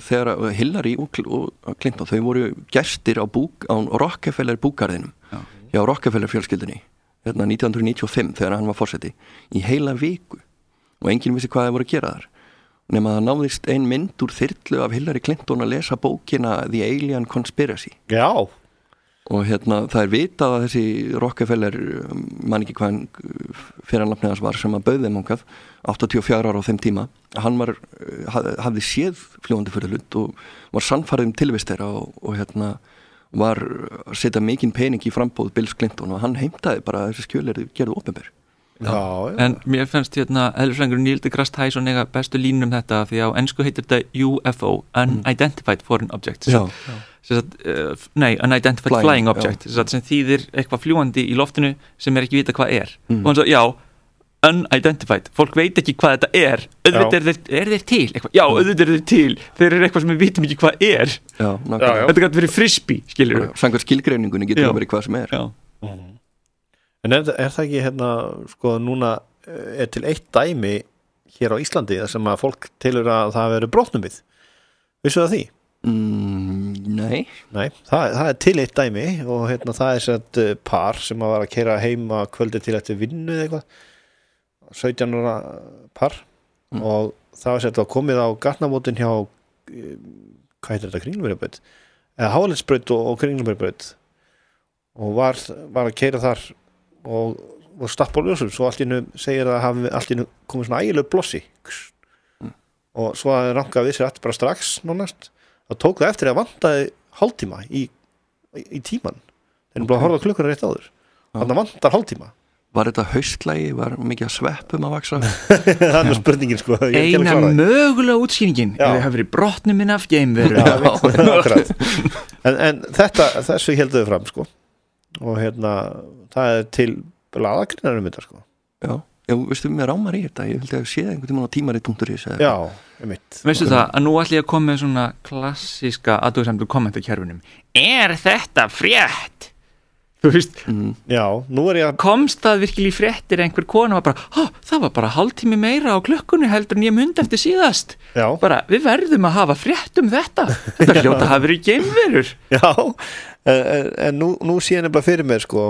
þegar Hillary og Clinton þau voru gestir á Rockefeller búgarðinum hjá Rockefeller fjölskyldunni 1995 þegar hann var forseti í heila viku og enginn vissi hvað þeir voru að gera þar nema það náðist ein mynd úr þyrlu af Hillary Clinton að lesa bókina The Alien Conspiracy Já og það vitað að þessi Rockefeller man ekki hvað fyrirnafnið hans var sem að bauð þeim ángað 84 ára á þeim tíma hann hafði séð fljúgandi fyrir hlut og var sannfærið tilvist þeirra og var að setja mikinn pening í frambóð Bill Clinton og hann heimtaði bara að þessi skjöl gerðu opinber Já. En mér fannst eðlisfræðingur Neil deGrasse Tyson eiga bestu línum þetta því á ensku heitir þetta UFO Unidentified Foreign Object Unidentified Flying Object sem þýðir eitthvað fljúandi í loftinu sem ekki vita hvað og hann svo, já, unidentified fólk veit ekki hvað þetta auðvitað er þeir til eitthvað, já, auðvitað er þeir til þeir eru eitthvað sem við vitum ekki hvað þetta gæti verið frisbee, skilur samkvæmt skilgreiningunni getur það verið hvað sem er En er það ekki sko núna til eitt dæmi hér á Íslandi þar sem að fólk telur að það veri brotnumið vissu það því? Nei, það er til eitt dæmi og það er sett par sem að var að keyra heima kvöldi til eftir vinnu eða eitthvað 17 ára par og það var sett að komið á gatnamótin hjá hvað heitir þetta, Kringlumýrarbraut eða Hálitsbraut og Kringlumýrarbraut og var að keyra þar og stappa á ljósum svo allt í einu segir að hafi allt í einu komið svona ægileg blossi og svo að ranka við sér bara strax nánast og tók það eftir að vantaði hálftíma í tíman þeir eru bara að horfa klukkuna rétt áður þannig að vantar hálftíma Var þetta haustlægi, var mikið að sveppum að vaksa? Það er spurningin sko Eina mögulega útskýringin ef það hafi verið brotnuminn af geimveru En þessu heldur þau fram sko og það er til blaðagreinar þetta sko Já, veistu, mér rámar í þetta ég vildi að sé það einhvern tímann á tímarit.is Já, mitt Veistu það, að nú ætlum ég að koma með svona klassíska athugasemd kommentakerfunum þetta frétt? Þú veist Já, nú er ég að komst það virkili í fréttir einhver kona var bara, það var bara hálftími meira á klukkunni heldur en ég mundi eftir síðast Já. Bara, við verðum að hafa frétt þetta hljóta hafi verið geimverur Já, en nú sé ég nefnilega fyrir mér sko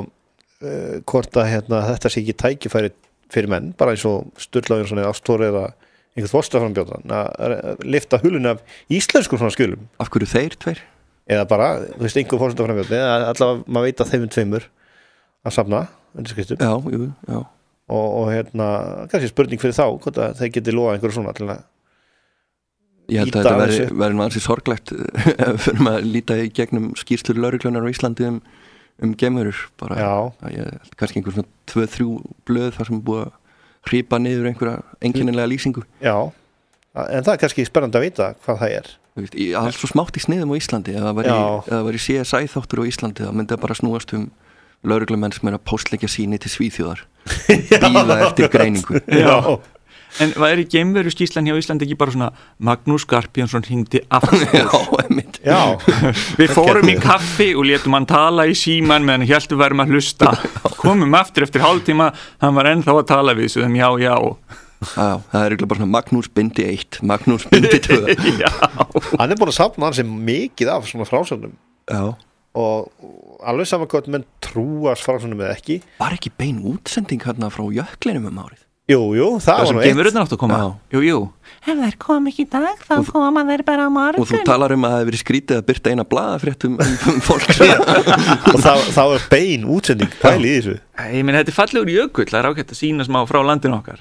hvort að þetta sé ekki tækifæri fyrir menn, bara eins og Sturla Jónsson eða Ástóri eða einhvern fórstaframbjóðan að lyfta hulun af íslenskum svona skjölum Af hverju þeir tveir? Eða bara, þú veist, einhver fórstaframbjóðan eða allavega maður veit að þeim tveimur að safna undirskriftum Já og kannski spurning fyrir þá hvort að þeir geti lofa einhverju svona til að Ég held að þetta verður ansi sorglegt fyrir maður að líta í gegnum skýrslur lögreglunar á Íslandi geimverur bara, kannski einhver svona 2-3 blöð þar sem búið að hripa niður einhverja einkennilega lýsingu Já, en það er kannski spennandi að vita hvað það er Allt svo smátt í sniðum á Íslandi eða það var í CSI þáttur á Íslandi það myndi að bara snúast lögreglumenn sem er að póstleggja síni til Svíþjóðar bíða eftir greiningu Já En var geimveru skýrslan hjá Íslandi ekki bara svona Magnús Skarpjánsson hringdi aftur Já Við fórum í kaffi og létum hann tala í síman meðan héldum værum að hlusta komum aftur eftir hálftíma hann var ennþá að tala við svo þeim já það er bara svona Magnús bindi 1 Magnús bindi 2 Hann er búin að safna hann sem mikið af svona frásögnum og alveg saman hvort menn trúast frásögnum eða ekki Var ekki bein útsending hérna frá jöklinum árið Jú, það var nú eitt Geimverurnar áttu að koma Jú Ef þær kom ekki í dag þá koma þær bara á morgun Og þú talar að það hefur verið skrítið að byrta eina blaðafréttum fólk Og þá er bein útsending pæli í þessu Ég meina þetta er fallegur jökull það er ágætt að sýna smá frá landinu okkar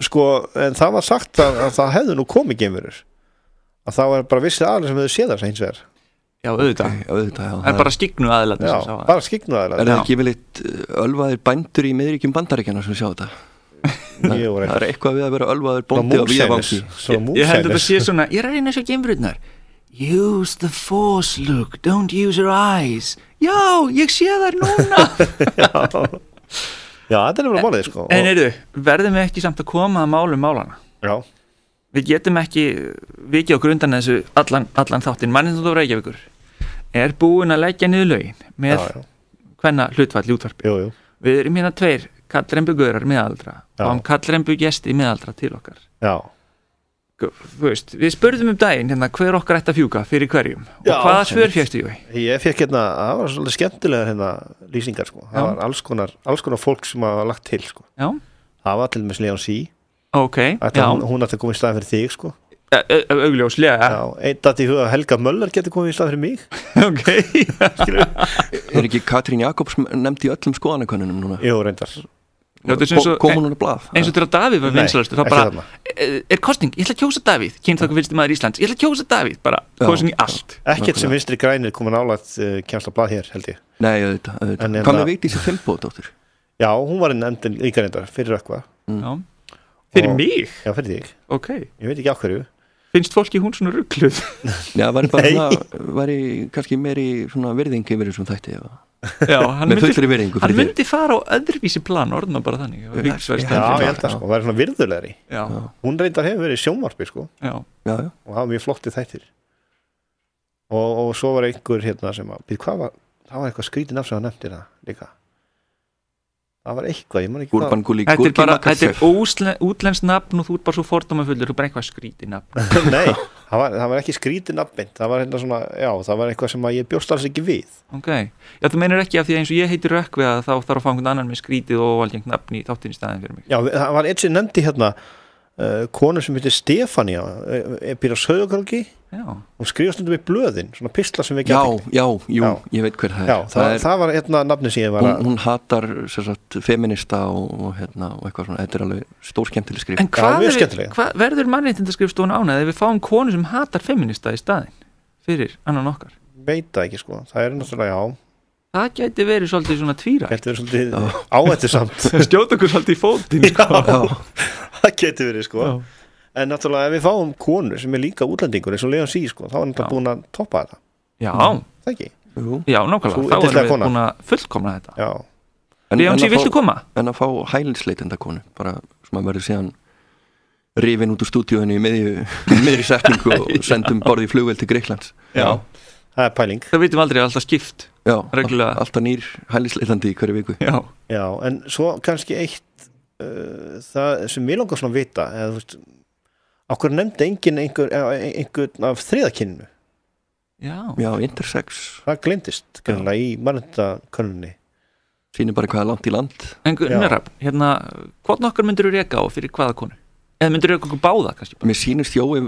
Sko, en það var sagt að það hefðu nú komið geimverur að það var bara vissið aðeins sem hefðu séð þess eins vegar Já, auðvitað. Það er bara skygnu aðilarnir sem sjá það. Bara skygnu aðilarnir. Er það ekki yfirleitt ölvaðir bændur í miðríkjum Bandaríkjanna sem sjá þetta? Það er eitthvað við að vera ölvaður bóndi á víðavangi. Ég held að þetta sé svona, ég er að reyna að sjá geimverurnar. Use the force, Luke, don't use your eyes. Já, ég sé þær núna. Já, þetta er bara málið, sko. En verðum við ekki samt að koma að málum málana? Já. Við getum ekki vikið á grundan þessu allan þáttinn. Mannréttindi Reykjavíkur er búin að leggja niður lögin með hvenna hlutfall í útvarpi. Jú. Við erum hérna 2 kallrembugaurar miðaldra og kallrembugesti miðaldra til okkar. Já. Þú veist, við spurðum daginn hérna hver okkar ætti að fjúka fyrir hverjum og hvaða svör fékkstu Jói? Ég fékk hérna, það var svolítið skemmtilega lýsingar, sko. Það var alls konar fólk sem hafa lagt til, sko. Já. Það var til með Leon C. Ok, hún ætti að koma í stað fyrir þig, sko. Augljóslega. Já, einn dætti í huga Helga Möller getur komið í stað fyrir mig. Ok. Er ekki Katrín Jakobs nefnd í öllum skoðanakönnunum núna? Jú, reyndar. Kom hún á blað? Eins og til að Davíð var vinsælastur, þá bara er kosning, ég ætla að kjósa Davíð, kynþokkur vinstri maður Íslands, ég ætla að kjósa Davíð, bara kosin í allt. Ekkert sem vinstri grænir komið nálægt kemst á blað hér, held ég. Nei, auðvitað. Hvað með Vigdísi Finnbogadóttur? Já, hún var nefndin líka reyndar fyrir eitthvað. Já. Fyrir mig? Já, fyrir þig. Ok. Ég veit ekki á hverju. Finnst fólki hún svona ruggluð? Já, væri kannski meiri svona virðing yfir þessum þætti. Já, hann myndi fara á öðruvísi plan, orðna bara þannig. Já, ég held að sko, væri svona virðulegri. Já. Hún reyndar hefur verið sjónvarpi, sko. Já. Og það var mjög flotti þættir. Og svo var einhver hérna sem að, það var eitthvað skrítin af sem að nefndi það líka. Það var eitthvað, ég man ekki hvað. Þetta er útlenskt nafn og þú ert bara svo fordómafullur, þú bara eitthvað skrítið nafn. Nei, það var ekki skrítið nafn, það var hérna svona, það var eitthvað sem að ég bjóst alls ekki við. Ok, já þú meinar ekki af því að eins og ég heiti Rökkvi að þá þarf að fá einhvern annan með skrítið og algengt nafn í þáttinn í staðin fyrir mig. Já, það var eins og nefndi hérna konu sem heitir Stefania býr á Sauðárkróki. Hún skrifast undir með blöðin, svona pistla sem við getum. Já, ég veit hver það er. Já, það var hérna nafni sem ég var að hún hatar feminista og eitthvað svona, þetta er alveg stórskemmtileg skrif. En hvað verður mannréttindaskrifstofan ánægð ef við fáum konu sem hatar feminista í staðin fyrir annan okkar? Veit það ekki, sko, það er náttúrulega, það gæti verið svolítið svona tvírætt. Gæti verið svolítið áhættusamt. Skjóta okkur svolítið í fótinn, sko. Það gæti verið, sko. En náttúrulega ef við fáum konur sem er líka útlendingur eins og Leon C, sko, þá er hann búin að toppa þetta. Já. Það ekki? Já, nákvæmlega. Þá erum við búin að fullkomna þetta. Já. Leon C, viltu koma? En að fá hælisleitenda konu, bara sem að verður síðan rifin út úr stúdíóinu í miðri setningu og sendum borði í flugvél til Grikklands. Já. Það er pæling. Það vitum aldrei, alltaf skipt. Já, alltaf nýr hælisleitandi í hverju viku. Já, en svo kannski eitt það sem ég langar svona að vita eða þú veist, okkur nefndi einhvern af þriðakyninu. Já, intersex. Það gleymdist greinlega í mannréttindakönnunni. Sýnir bara hvað er langt í land. En Gunnar, hérna, hvort nokkur myndir þú reka á fyrir hvaða konu? Eða myndir þú reka okkur báða kannski? Mér sýnist Jói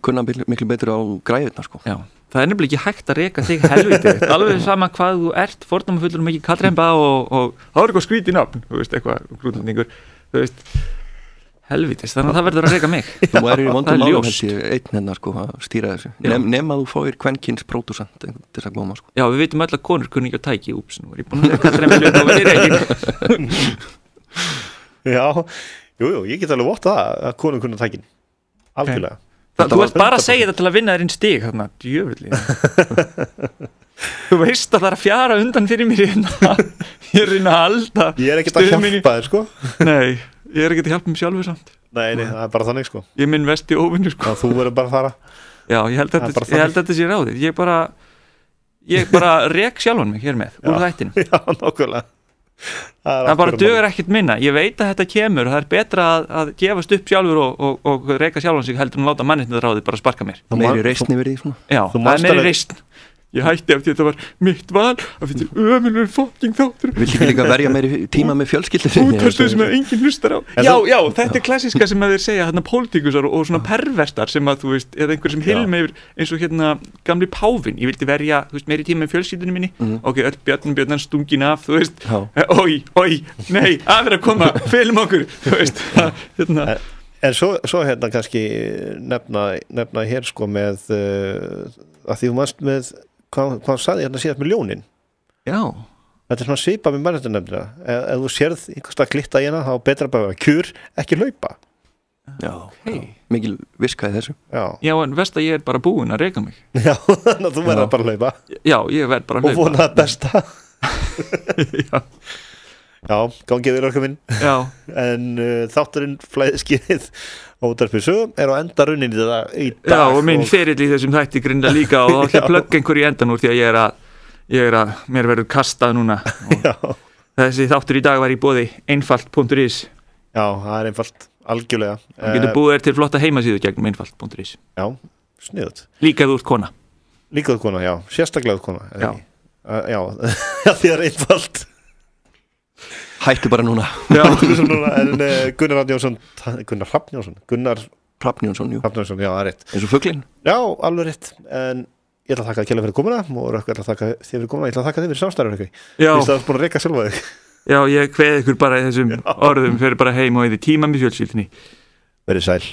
kunna miklu betur á græðurna, sko. Já, það er nefnilega ekki hægt að reka þig helviti. Alveg sama hvað þú ert, fordómafullur mikið kallremba og það er eitthvað skrítið nafn, þú veist, eitthvað grútningur, þú veist, helvitis, þannig að það verður að reka mig. Þú er í vondum málum held ég einn hennar, sko, að stýra þessu. Nema þú fáir kvenkins pródúsant til þess að koma, sko. Já, við vitum öll að konur kunni ekki á tæki, úps, nú er ég búin að kallremba og verið ekki. Já, jú, ég get alveg votta að konur kunna tækin. Algjörlega. Þú ert bara að segja þetta til að vinna þér inn stig þarna, djöfullið. Þú veist að það er að fjara undan fyrir mér hérna. Ég er reyna að halda. Ég er ekkert að hjálpa þér, sko. Nei, ég er ekkert að hjálpa mér sjálfur samt. Nei, það er bara þannig, sko. Ég minn vesti óvinnur, sko. Já, þú verður bara að fara. Já, ég held að þetta sé ráðið. Ég bara rek sjálfan mig hér með, úr þættinum. Já, nákvæmlega. Það bara dugar ekkert minna. Ég veit að þetta kemur og það er betra að gefast upp sjálfur og reka sjálfan sig heldur en láta mannréttindaráðið bara sparka mér. Meiri reisn yfir því svona. Já, það er meiri reisn. Ég hætti af því að þetta var mitt val að fyrir ömurlegur fucking þáttur. Viltu ekki líka verja meiri tíma með fjölskyldu? Útvarpsstöð sem að enginn hlustar á. Já, þetta er klassíska sem að þeir segja hérna pólitíkusar og svona perverstar sem að þú veist, eða einhver sem hilma yfir eins og hérna gamli páfinn. Ég vildi verja, þú veist, meiri tíma með fjölskyldunni minni. Ok, öll björn stungin af, þú veist. Oj, nei, aðra að koma, fylgum okkur, þú veist. En svo hérna kannski nefna hér sko með að því þú mannst með hvað hann sagði hérna síðast með ljónin. Já. Þetta svona svipað með mannréttindunefndina. Ef þú sérð einhverstað glitta í hana, þá betra bara að kjur, ekki hlaupa. Já, mikil viska í þessu. Já, en veist að ég bara búinn að reka mig. Já, þannig að þú verður bara að hlaupa. Já, ég verð bara að hlaupa. Og vona það besta. Já. Já, gangið við okkar minn. Já. En þátturinn flæðiskið á Útvarpi Sögu á enda runnin í þetta í dag. Já, og minn ferill í þessum þætti grinda líka og þá plugga einhver í endan úr því að mér verður kastað núna. Þessi þáttur í dag var í boði einfalt.is. Já, það er einfalt, algjörlega. Það getur búið til flotta heimasíðu gegnum einfalt.is. Já, sniðut. Líka þú ert kona. Líka þú ert kona, já, sérstaklega þú ert kona. Já. Já, því er einfalt. Hættu bara núna. Já, en Gunnar Hrafn Jónsson, já, það er rétt. Eins og fuglinn. Já, alveg rétt, en ég ætla að þakka Kjell fyrir komuna og Rökkvi ætla að þakka þér fyrir komuna, ég ætla að þakka þér fyrir samstarfið, Rökkvi. Já. Þú veist að það er búin að reka sjálfa þig. Já, ég kveð ykkur bara í þessum orðum fyrir bara heim og yfir tíma með fjölskyldunni. Verið sæl.